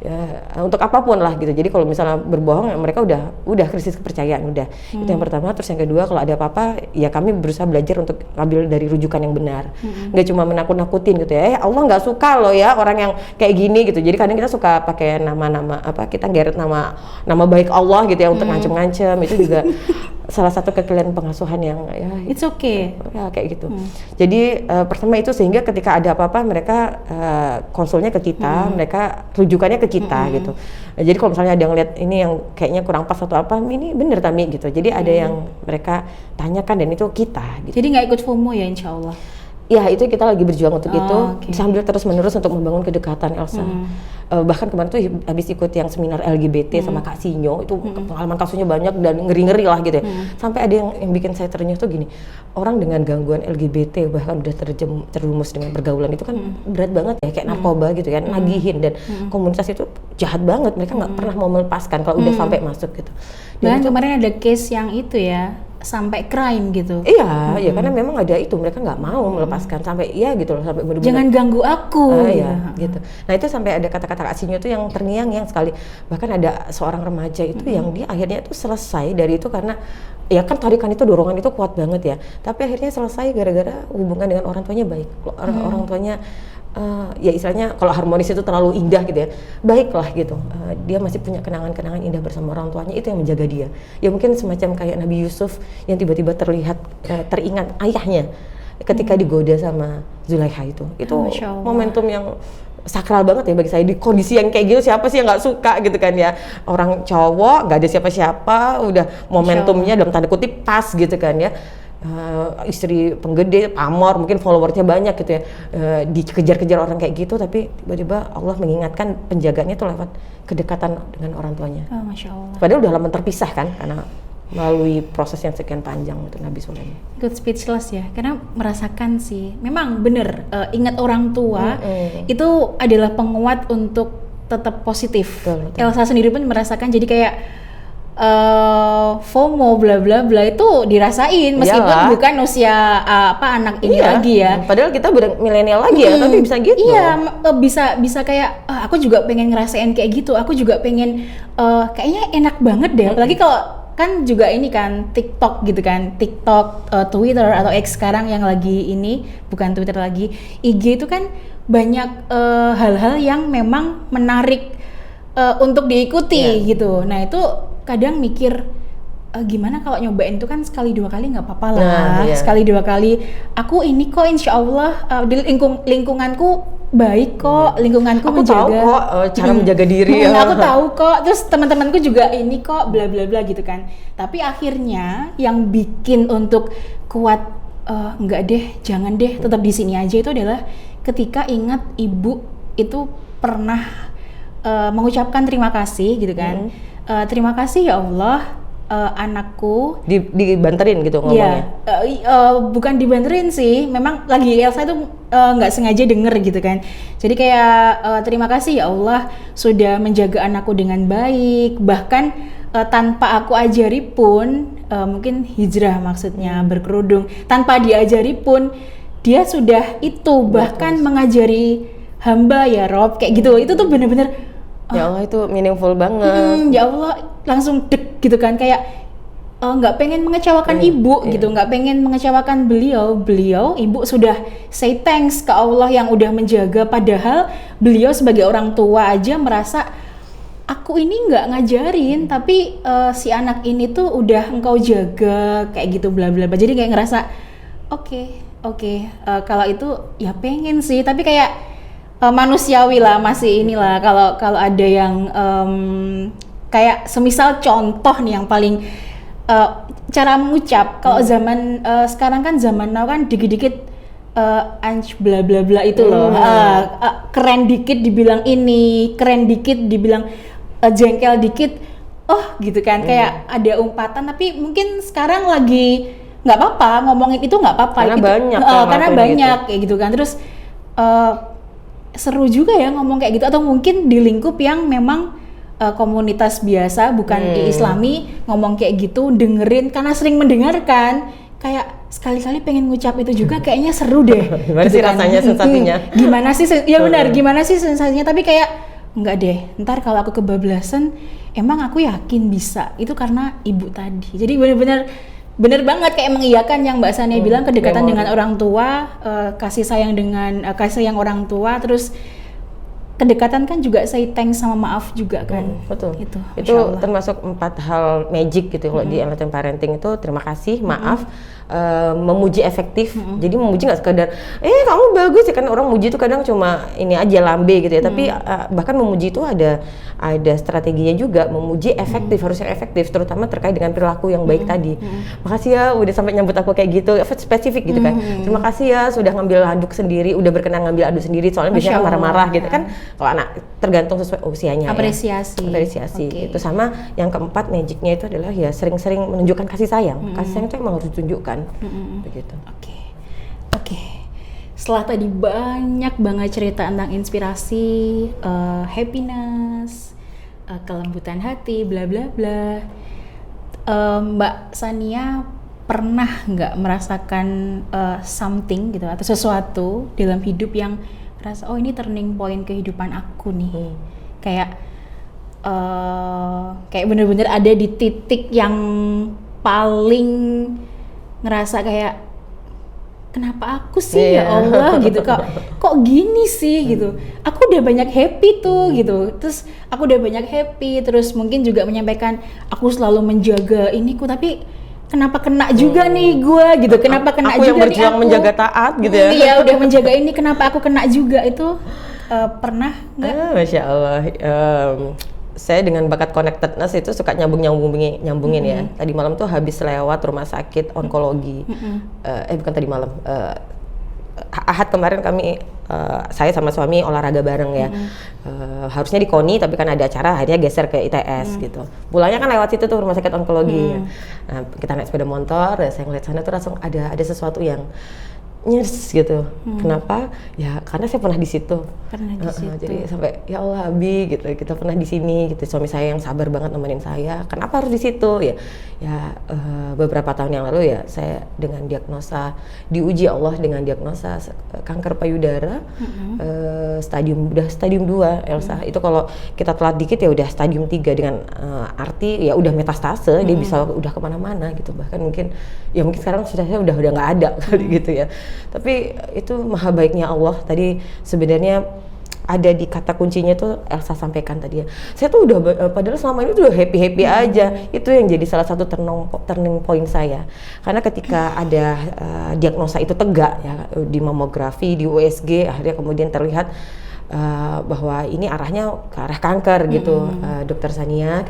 Ya, untuk apapun lah gitu. Jadi kalau misalnya berbohong mereka udah krisis kepercayaan udah. Itu yang pertama. Terus yang kedua, kalau ada apa-apa ya kami berusaha belajar untuk ambil dari rujukan yang benar. Nggak cuma menakut-nakutin gitu ya. Allah nggak suka loh ya orang yang kayak gini gitu. Jadi kadang kita suka pakai nama-nama kita geret nama baik Allah gitu ya untuk ngancem-ngancem. Itu juga salah satu kekeliruan pengasuhan yang ya it's okay ya kayak gitu. Jadi pertama itu sehingga ketika ada apa-apa mereka konsulnya ke kita, mereka rujukannya ke kita gitu. Nah, jadi kalau misalnya ada yang lihat ini yang kayaknya kurang pas atau apa, ini bener Tami gitu. Jadi ada yang mereka tanyakan dan itu kita gitu. Jadi nggak ikut FOMO ya insya Allah? Ya itu kita lagi berjuang untuk itu sambil terus-menerus untuk membangun kedekatan Elsa. Bahkan kemarin tuh habis ikut yang seminar LGBT sama Kak Sinyo, itu pengalaman kasusnya banyak dan ngeri-ngeri lah gitu ya. Sampai ada yang bikin saya terenyuh tuh gini, orang dengan gangguan LGBT bahkan udah terjerumus dengan pergaulan itu kan berat banget ya, kayak narkoba gitu kan, nagihin, dan komunitas itu jahat banget, mereka nggak pernah mau melepaskan kalau udah sampai masuk gitu. Dan kemarin ada case yang itu ya, sampai crime gitu. Iya, ya karena memang ada itu, mereka nggak mau melepaskan sampai gitu loh, sampai benar-benar jangan ganggu aku. Gitu. Nah itu sampai ada kata-kata Kak Sinyo itu yang terngiang-ngiang sekali. Bahkan ada seorang remaja itu yang dia akhirnya itu selesai dari itu karena ya kan tarikan itu, dorongan itu kuat banget ya. Tapi akhirnya selesai gara-gara hubungan dengan orang tuanya baik. Orang tuanya ya istilahnya kalau harmonis itu terlalu indah gitu ya, baiklah gitu. Dia masih punya kenangan-kenangan indah bersama orang tuanya, itu yang menjaga dia. Ya mungkin semacam kayak Nabi Yusuf yang tiba-tiba teringat ayahnya ketika digoda sama Zulaikha itu momentum yang sakral banget ya bagi saya. Di kondisi yang kayak gitu siapa sih yang nggak suka gitu kan ya, orang cowok nggak ada siapa-siapa, udah momentumnya dalam tanda kutip pas gitu kan ya. Istri penggede, pamor, mungkin followernya banyak gitu ya, dikejar-kejar orang kayak gitu, tapi tiba-tiba Allah mengingatkan penjagaannya itu lewat kedekatan dengan orang tuanya. Masya Allah. Padahal udah lama terpisah kan, karena melalui proses yang sekian panjang untuk Nabi Sulaiman. Ikut speechless ya, karena merasakan sih, memang bener, ingat orang tua itu adalah penguat untuk tetap positif. Betul. Elsa sendiri pun merasakan, jadi kayak FOMO bla bla bla itu dirasain meskipun bukan usia anak ini lagi ya. Padahal kita milenial lagi ya, tapi bisa gitu. Iya, bisa kayak aku juga pengen ngerasain kayak gitu. Aku juga pengen kayaknya enak banget deh. Apalagi kalau kan juga ini kan TikTok gitu kan, TikTok, Twitter atau X sekarang yang lagi ini, bukan Twitter lagi, IG itu kan banyak hal-hal yang memang menarik untuk diikuti gitu. Nah itu kadang mikir gimana kalau nyobain itu kan sekali dua kali nggak apa-apa lah, sekali dua kali aku ini kok insya Allah di lingkunganku baik kok, lingkunganku aku menjaga. Aku tahu kok cara menjaga diri. Aku tahu kok, terus teman-temanku juga ini kok bla bla bla gitu kan. Tapi akhirnya yang bikin untuk kuat enggak deh, jangan deh, tetap di sini aja, itu adalah ketika ingat ibu itu pernah mengucapkan terima kasih gitu kan. Terima kasih ya Allah, anakku dibanterin gitu ngomongnya. Bukan dibanterin sih, memang lagi Elsa itu nggak sengaja denger gitu kan. Jadi kayak terima kasih ya Allah sudah menjaga anakku dengan baik, bahkan tanpa aku ajari pun, mungkin hijrah maksudnya berkerudung, tanpa diajari pun dia sudah itu bahkan mengajari hamba ya Rob kayak gitu. Itu tuh bener-bener ya Allah itu meaningful banget. Ya Allah langsung dek gitu kan, kayak nggak pengen mengecewakan ibu gitu, nggak pengen mengecewakan beliau, ibu sudah say thanks ke Allah yang udah menjaga, padahal beliau sebagai orang tua aja merasa aku ini nggak ngajarin, tapi si anak ini tuh udah engkau jaga kayak gitu bla bla bla. Jadi kayak ngerasa oke, kalau itu ya pengen sih, tapi kayak manusiawi lah, masih inilah kalau ada yang kayak semisal contoh nih yang paling cara mengucap. Kalau zaman sekarang kan zaman now kan dikit-dikit anj bla bla bla itu loh. Keren dikit dibilang ini, keren dikit dibilang jengkel dikit, gitu kan. Kayak ada umpatan, tapi mungkin sekarang lagi nggak apa-apa ngomongin itu, nggak apa-apa karena itu, banyak karena banyak kayak gitu kan. Terus seru juga ya ngomong kayak gitu, atau mungkin di lingkup yang memang komunitas biasa bukan di Islami ngomong kayak gitu, dengerin karena sering mendengarkan, kayak sekali-kali pengen ngucap itu juga, kayaknya seru deh. Gimana gitu sih kan? rasanya, sensasinya? Gimana sih, ya benar, gimana sih sensasinya, tapi kayak enggak deh, ntar kalau aku kebablasan, emang aku yakin bisa, itu karena ibu tadi. Jadi bener banget kayak mengiyakan yang Mbak Sania bilang, kedekatan dengan orang tua, kasih sayang orang tua, terus kedekatan kan juga say thanks sama maaf juga kan. Betul. Itu Allah. termasuk 4 hal magic gitu kalau di enlightened parenting itu, terima kasih, maaf, memuji efektif. Jadi memuji nggak sekedar kamu bagus ya, kan orang muji itu kadang cuma ini aja lambe gitu ya, tapi bahkan memuji itu ada strateginya juga. Memuji efektif, harus yang efektif, terutama terkait dengan perilaku yang baik tadi. Makasih ya udah sampai nyambut aku kayak gitu, spesifik gitu kan. Terima kasih ya sudah ngambil handuk sendiri, udah berkenan ngambil handuk sendiri, soalnya biasanya kan marah-marah gitu kan. Kalau anak tergantung sesuai usianya. Apresiasi. Okay. Itu sama yang keempat magicnya itu adalah ya sering-sering menunjukkan kasih sayang. Kasih sayang itu emang harus ditunjukkan. Begitu. Oke. Setelah tadi banyak banget cerita tentang inspirasi, happiness, kelembutan hati, bla bla bla. Mbak Sania pernah nggak merasakan something gitu atau sesuatu dalam hidup yang rasa ini turning point kehidupan aku nih, kayak bener-bener ada di titik yang paling ngerasa kayak kenapa aku sih ya Allah gitu, kok gini sih gitu, aku udah banyak happy tuh gitu, terus aku udah banyak happy, terus mungkin juga menyampaikan aku selalu menjaga iniku, tapi kenapa kena juga nih gue gitu, kenapa kena aku juga yang berjuang menjaga taat gitu ya. Iya udah menjaga ini, kenapa aku kena juga, itu pernah nggak? Masya Allah, saya dengan bakat connectedness itu suka nyambungin ya. Tadi malam tuh habis lewat rumah sakit onkologi, bukan tadi malam, Ahad kemarin kami saya sama suami olahraga bareng ya. Harusnya di KONI tapi kan ada acara, akhirnya geser ke ITS gitu. Pulangnya kan lewat situ tuh rumah sakit onkologi. Nah, kita naik sepeda motor, saya ngeliat sana tuh langsung ada sesuatu yang nyers gitu. Kenapa? Ya karena saya pernah di situ. Jadi sampai ya Allah Abi gitu, kita pernah di sini gitu. Suami saya yang sabar banget nemenin saya. Kenapa harus di situ? Ya beberapa tahun yang lalu ya saya dengan diagnosa, diuji Allah dengan diagnosa kanker payudara, stadium 2 Elsa. Itu kalau kita telat dikit ya udah stadium 3 dengan arti ya udah metastase, dia bisa udah kemana-mana gitu. Bahkan mungkin sekarang saya udah nggak ada kali gitu ya. Tapi itu maha baiknya Allah. Tadi sebenarnya ada di kata kuncinya tuh Elsa sampaikan tadi ya. Saya tuh udah padahal selama ini tuh udah happy aja. Itu yang jadi salah satu turning point saya. Karena ketika ada diagnosa itu tegak ya, di mamografi, di USG, akhirnya kemudian terlihat bahwa ini arahnya ke arah kanker gitu. Dokter Sania,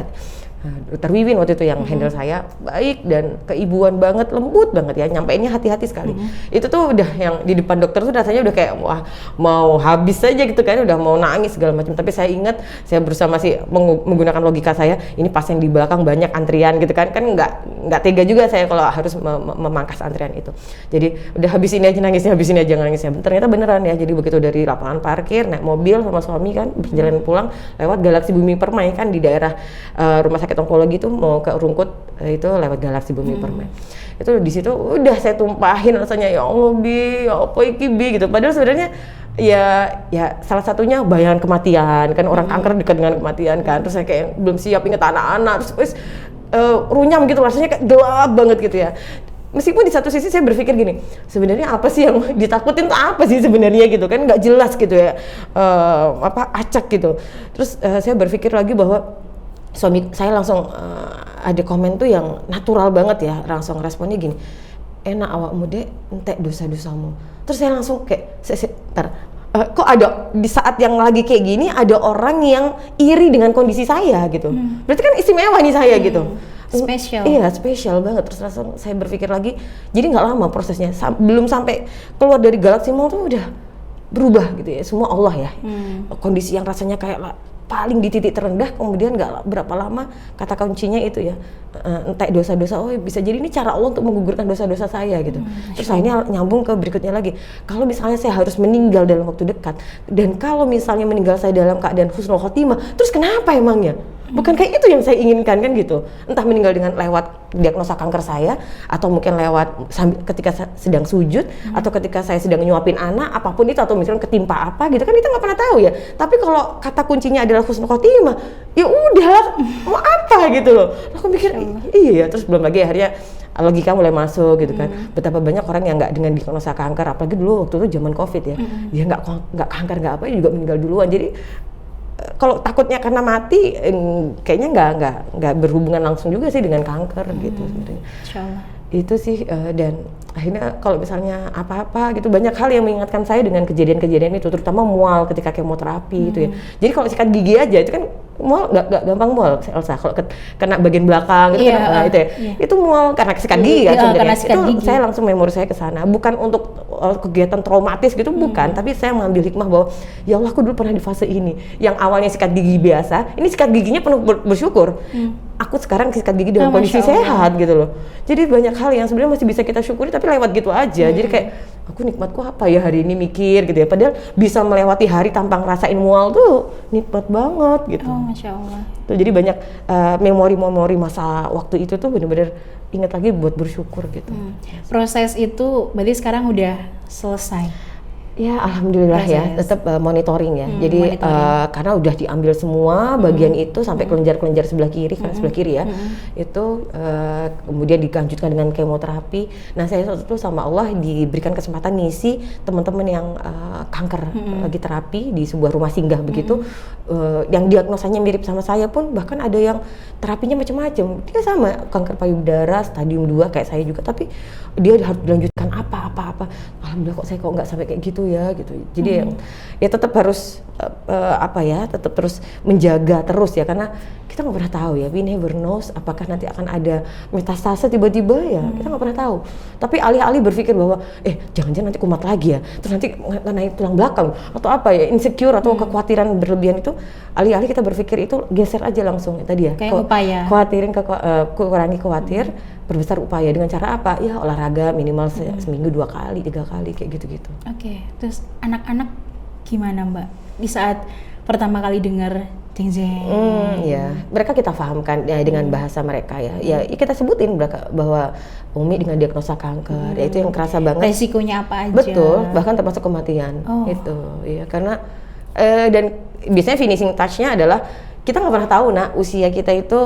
Dokter Wiwin waktu itu yang handle saya, baik dan keibuan banget, lembut banget ya, nyampeinnya hati-hati sekali. Itu tuh udah yang di depan dokter tuh rasanya udah kayak wah mau habis aja gitu kan, udah mau nangis segala macam. Tapi saya ingat, saya berusaha masih menggunakan logika saya, ini pasien di belakang banyak antrian gitu kan nggak tega juga saya kalau harus memangkas antrian itu. Jadi udah habis ini aja nangisnya, ternyata beneran ya. Jadi begitu dari lapangan parkir naik mobil sama suami kan berjalan pulang lewat Galaksi Bumi Permai kan di daerah rumah sakit onkologi itu mau ke Rungkut, itu lewat Galaksi Bumi Permai. Itu di situ udah saya tumpahin rasanya, ya Allah Bi, ya apa iki Bi gitu. Padahal sebenarnya ya salah satunya bayangan kematian kan, orang kanker dekat dengan kematian kan. Terus saya kayak belum siap inget anak-anak, terus runyam gitu, rasanya kayak gelap banget gitu ya. Meskipun di satu sisi saya berpikir gini, sebenarnya apa sih yang ditakutin tuh apa sih sebenarnya gitu kan, nggak jelas gitu ya, acak gitu. Terus saya berpikir lagi bahwa suami saya langsung ada komen tuh yang natural banget ya, langsung responnya gini, enak awakmu dek, entek dosa-dosamu. Terus saya langsung kayak, kok ada di saat yang lagi kayak gini ada orang yang iri dengan kondisi saya gitu. Berarti kan istimewa nih saya gitu. Spesial. Iya, spesial banget. Terus langsung saya berpikir lagi, jadi nggak lama prosesnya, belum sampai keluar dari Galaxy Mall tuh udah berubah gitu ya. Semua Allah ya. Kondisi yang rasanya kayak paling di titik terendah, kemudian nggak berapa lama kata kuncinya itu ya, entek dosa-dosa. Oh bisa jadi ini cara Allah untuk menggugurkan dosa-dosa saya gitu. Terus akhirnya nyambung ke berikutnya lagi. Kalau misalnya saya harus meninggal dalam waktu dekat, dan kalau misalnya meninggal saya dalam keadaan husnul khotimah, terus kenapa emangnya? Bukan kayak itu yang saya inginkan kan gitu. Entah meninggal dengan lewat diagnosa kanker saya, atau mungkin lewat ketika sedang sujud, atau ketika saya sedang nyuapin anak, apapun itu, atau misalnya ketimpa apa gitu kan, kita nggak pernah tahu ya. Tapi kalau kata kuncinya adalah husnul khotimah, ya udah mau apa gitu loh. Aku mikir iya, terus belum lagi akhirnya logika mulai masuk gitu kan. Betapa banyak orang yang nggak dengan diagnosa kanker, apalagi dulu waktu itu zaman COVID ya, dia nggak kanker nggak apa juga meninggal duluan. Jadi kalau takutnya karena mati, kayaknya nggak berhubungan langsung juga sih dengan kanker gitu sebenarnya. Itu sih, dan akhirnya kalau misalnya apa-apa gitu, banyak hal yang mengingatkan saya dengan kejadian-kejadian itu, terutama mual ketika kemoterapi itu ya. Jadi kalau sikat gigi aja itu kan mual, nggak gampang mual, Elsa. Kalau kena bagian belakang gitu itu ya, itu mual karena sikat gigi kan sebenarnya. Itu saya langsung memori saya ke sana, bukan untuk kegiatan traumatis gitu, bukan, tapi saya mengambil hikmah bahwa ya Allah, aku dulu pernah di fase ini, yang awalnya sikat gigi biasa, ini sikat giginya penuh bersyukur. Aku sekarang sikat gigi dalam kondisi sehat gitu loh. Jadi banyak hal yang sebenarnya masih bisa kita syukuri, tapi lewat gitu aja. Jadi kayak aku nikmatku apa ya hari ini, mikir gitu ya. Padahal bisa melewati hari tanpa ngerasain mual tuh nikmat banget gitu. Masya Allah. Tuh, jadi banyak memori-memori masa waktu itu tuh bener-bener ingat lagi buat bersyukur gitu. Proses itu berarti sekarang udah selesai? Ya alhamdulillah ya, tetap monitoring ya. Jadi karena udah diambil semua bagian itu sampai kelenjar-kelenjar sebelah kiri, karena sebelah kiri ya, itu kemudian dilanjutkan dengan kemoterapi. Nah saya waktu itu sama Allah diberikan kesempatan ngisi teman-teman yang kanker lagi terapi di sebuah rumah singgah begitu, yang diagnosanya mirip sama saya pun, bahkan ada yang terapinya macam-macam. Dia sama kanker payudara stadium 2 kayak saya juga, tapi dia harus dilanjutkan apa. Alhamdulillah kok saya nggak sampai kayak gitu ya gitu. Jadi ya tetap harus tetap terus menjaga terus ya, karena kita nggak pernah tahu ya, we never knows, apakah nanti akan ada metastase tiba-tiba ya, kita nggak pernah tahu. Tapi alih-alih berpikir bahwa jangan-jangan nanti kumat lagi ya, terus nanti naik tulang belakang atau apa ya, insecure atau kekhawatiran berlebihan itu, alih-alih kita berpikir itu, geser aja langsung tadi ya, kayak upaya kurangi khawatir, berbesar upaya dengan cara apa ya, olahraga minimal seminggu 2 kali 3 kali kayak gitu-gitu. Oke, terus anak-anak gimana Mbak di saat pertama kali dengar jeng-jeng? Ya, mereka kita pahamkan ya dengan bahasa mereka ya. Ya kita sebutin bahwa Umi dengan diagnosa kanker, ya itu yang kerasa banget. Resikonya apa aja? Betul, bahkan termasuk kematian. Itu, ya karena dan biasanya finishing touch-nya adalah kita nggak pernah tahu usia kita itu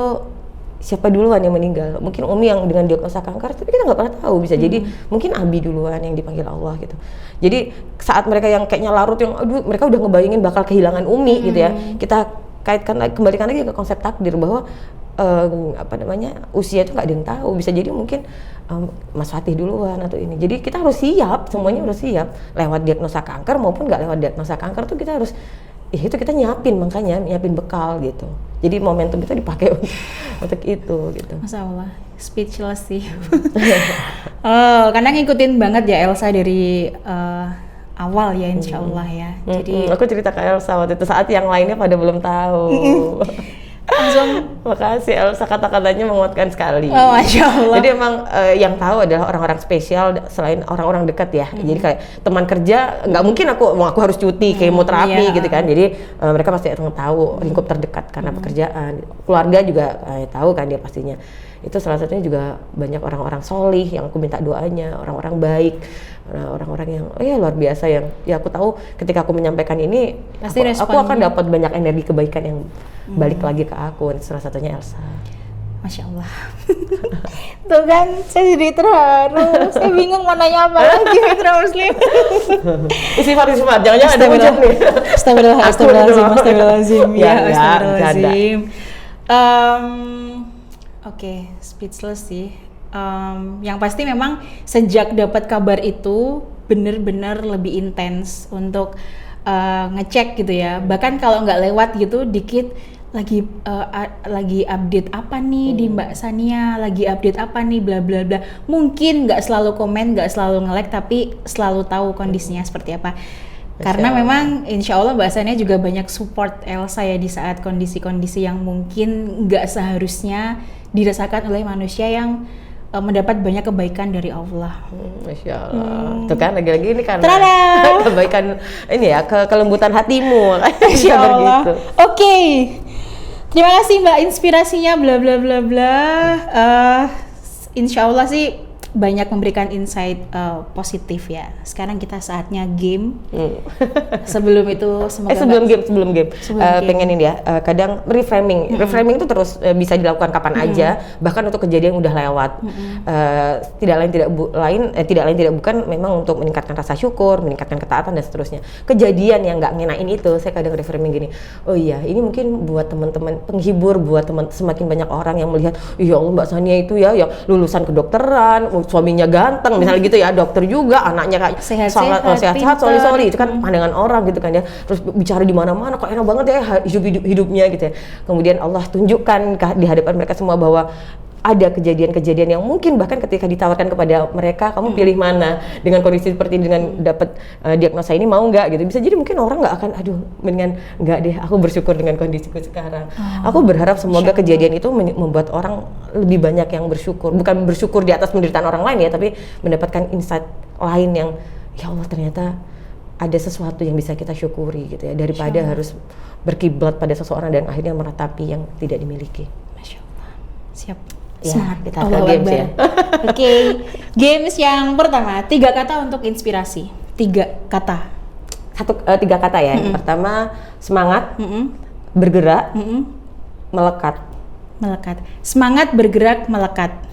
siapa duluan yang meninggal. Mungkin Umi yang dengan diagnosa kanker, tapi kita nggak pernah tahu, bisa jadi mungkin Abi duluan yang dipanggil Allah gitu. Jadi saat mereka yang kayaknya larut, yang aduh mereka udah ngebayangin bakal kehilangan Umi gitu ya, kita kembalikan lagi ke konsep takdir bahwa usia itu nggak ada yang tahu, bisa jadi mungkin Mas Fatih duluan atau ini. Jadi kita harus siap, semuanya harus siap, lewat diagnosa kanker maupun nggak lewat diagnosa kanker tuh kita harus itu kita nyiapin bekal gitu. Jadi momentum itu dipakai untuk itu gitu. Masya Allah, speechless sih. Karena ngikutin banget ya Elsa dari awal ya, insya Allah ya. Jadi aku cerita ke Elsa waktu itu saat yang lainnya pada belum tahu. Langsung makasih Elsa, kata-katanya menguatkan sekali. Masya Allah. Jadi emang yang tahu adalah orang-orang spesial selain orang-orang dekat ya. Jadi kayak teman kerja, nggak mungkin aku harus cuti kemoterapi gitu kan. Jadi mereka pasti akan tahu lingkup terdekat karena pekerjaan. Keluarga juga tahu kan dia pastinya. Itu salah satunya juga banyak orang-orang solih yang aku minta doanya, orang-orang baik, orang-orang yang luar biasa yang ya aku tahu ketika aku menyampaikan ini aku akan dapat banyak energi kebaikan yang balik lagi ke aku. Salah satunya Elsa. Masya Allah. Tuh kan, saya jadi terharu. Saya bingung mau nanya apa lagi, Mitra Muslim. Istighfar, jangan-jangan ada ujub nih. Astagfirullahaladzim. Ya, Astagfirullahaladzim. Oke, speechless sih. Yang pasti memang sejak dapat kabar itu benar-benar lebih intens untuk ngecek gitu ya. Bahkan kalau nggak lewat gitu dikit lagi update apa nih di Mbak Sania, lagi update apa nih bla bla bla. Mungkin nggak selalu komen, nggak selalu nge-like, tapi selalu tahu kondisinya seperti apa. Karena memang insya Allah Mbak Sania juga banyak support Elsa ya di saat kondisi-kondisi yang mungkin nggak seharusnya dirasakan oleh manusia yang mendapat banyak kebaikan dari Allah. Masya Allah. Tuh kan lagi-lagi ini kan kebaikan ini ya, kelembutan hatimu. Masya Allah. Gitu. Oke. Terima kasih Mbak inspirasinya bla bla bla bla. Insya Allah sih banyak memberikan insight positif ya. Sekarang kita saatnya game. Sebelum itu semoga sebelum game. Pengen ini ya, kadang reframing itu terus bisa dilakukan kapan aja, bahkan untuk kejadian yang udah lewat. Tidak lain tidak bukan memang untuk meningkatkan rasa syukur, meningkatkan ketaatan dan seterusnya. Kejadian yang nggak ngenain itu, saya kadang reframing gini. Oh iya, ini mungkin buat teman-teman penghibur, buat teman semakin banyak orang yang melihat, ya Allah Mbak Sania itu ya yang lulusan kedokteran, suaminya ganteng misalnya gitu ya, dokter juga, anaknya kayak sehat-sehat, sorry itu kan pandangan orang gitu kan ya, terus bicara di mana-mana kok enak banget ya hidupnya gitu ya. Kemudian Allah tunjukkan di hadapan mereka semua bahwa ada kejadian-kejadian yang mungkin bahkan ketika ditawarkan kepada mereka, kamu pilih mana dengan kondisi seperti ini, dengan dapat diagnosa ini mau nggak gitu, bisa jadi mungkin orang nggak akan, aduh mendingan nggak deh, aku bersyukur dengan kondisiku sekarang. Aku berharap semoga kejadian itu membuat orang lebih banyak yang bersyukur, bukan bersyukur di atas penderitaan orang lain ya, tapi mendapatkan insight lain yang ya Allah ternyata ada sesuatu yang bisa kita syukuri gitu ya, daripada harus berkiblat pada seseorang dan akhirnya meratapi yang tidak dimiliki. Masya Allah. Siap. Ya, semangat kita ke games ya. Oke, games yang pertama, 3 kata untuk inspirasi. 3 kata. 3 kata ya. Yang pertama semangat, bergerak, melekat. Melekat. Semangat, bergerak, melekat.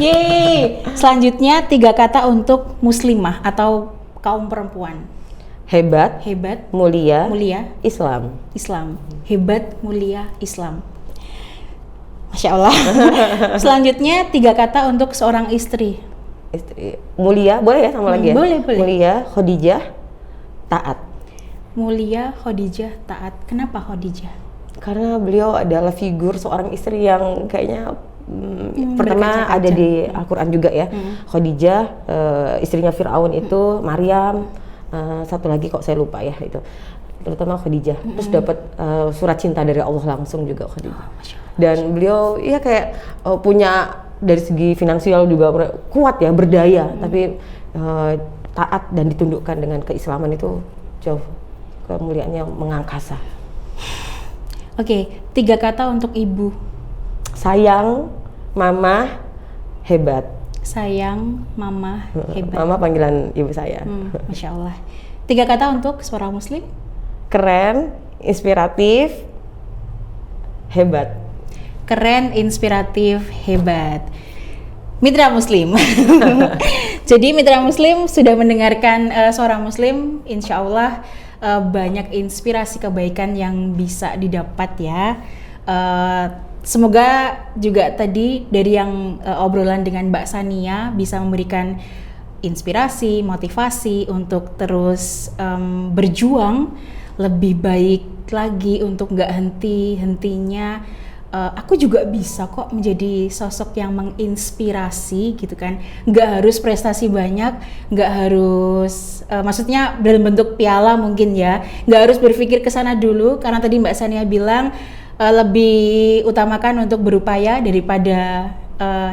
Yeay. Selanjutnya 3 kata untuk muslimah atau kaum perempuan. Hebat, mulia, Islam. Hebat, mulia, Islam. Masya Allah. Selanjutnya 3 kata untuk seorang istri. Mulia, boleh ya sama lagi ya? Boleh. Mulia, Khadijah, taat. Mulia, Khadijah, taat. Kenapa Khadijah? Karena beliau adalah figur seorang istri yang kayaknya pertama ada di Al-Quran juga ya. Khadijah, istrinya Fir'aun itu, Maryam, satu lagi kok saya lupa ya itu. Terutama Khadijah. Terus dapat surat cinta dari Allah langsung juga Khadijah. Dan beliau ya kayak punya dari segi finansial juga kuat ya, berdaya, tapi taat dan ditundukkan dengan keislaman itu jauh kemuliaannya mengangkasa. Oke, 3 kata untuk ibu. Sayang, mama, hebat. Sayang, mama, hebat. Mama panggilan ibu saya. Masya Allah. 3 kata untuk seorang muslim. Keren, inspiratif, hebat. Keren, inspiratif, hebat. Mitra Muslim. Jadi Mitra Muslim sudah mendengarkan seorang muslim, insya Allah banyak inspirasi kebaikan yang bisa didapat ya. Semoga juga tadi dari yang obrolan dengan Mbak Sania bisa memberikan inspirasi, motivasi untuk terus berjuang lebih baik lagi, untuk nggak henti-hentinya. Aku juga bisa kok menjadi sosok yang menginspirasi gitu kan. Nggak harus prestasi banyak, nggak harus maksudnya dalam bentuk piala mungkin ya. Nggak harus berpikir ke sana dulu, karena tadi Mbak Sania bilang lebih utamakan untuk berupaya daripada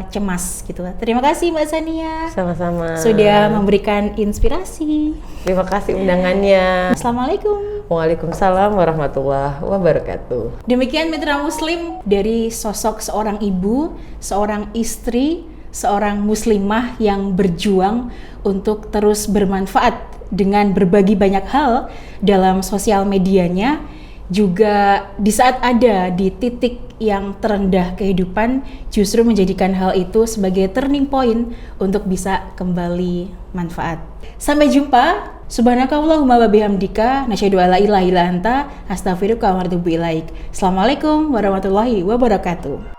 cemas gitu. Terima kasih Mbak Sania. Sama-sama. Sudah memberikan inspirasi. Terima kasih undangannya. Assalamualaikum. Waalaikumsalam warahmatullahi wabarakatuh. Demikian Mitra Muslim dari sosok seorang ibu, seorang istri, seorang muslimah yang berjuang untuk terus bermanfaat dengan berbagi banyak hal dalam sosial medianya juga di saat ada di titik yang terendah kehidupan justru menjadikan hal itu sebagai turning point untuk bisa kembali manfaat. Sampai jumpa. Subhanakallahumma wa bihamdika nasyhadu alla ilaha illa anta astaghfiruka wa atubu ilaik. Assalamualaikum warahmatullahi wabarakatuh.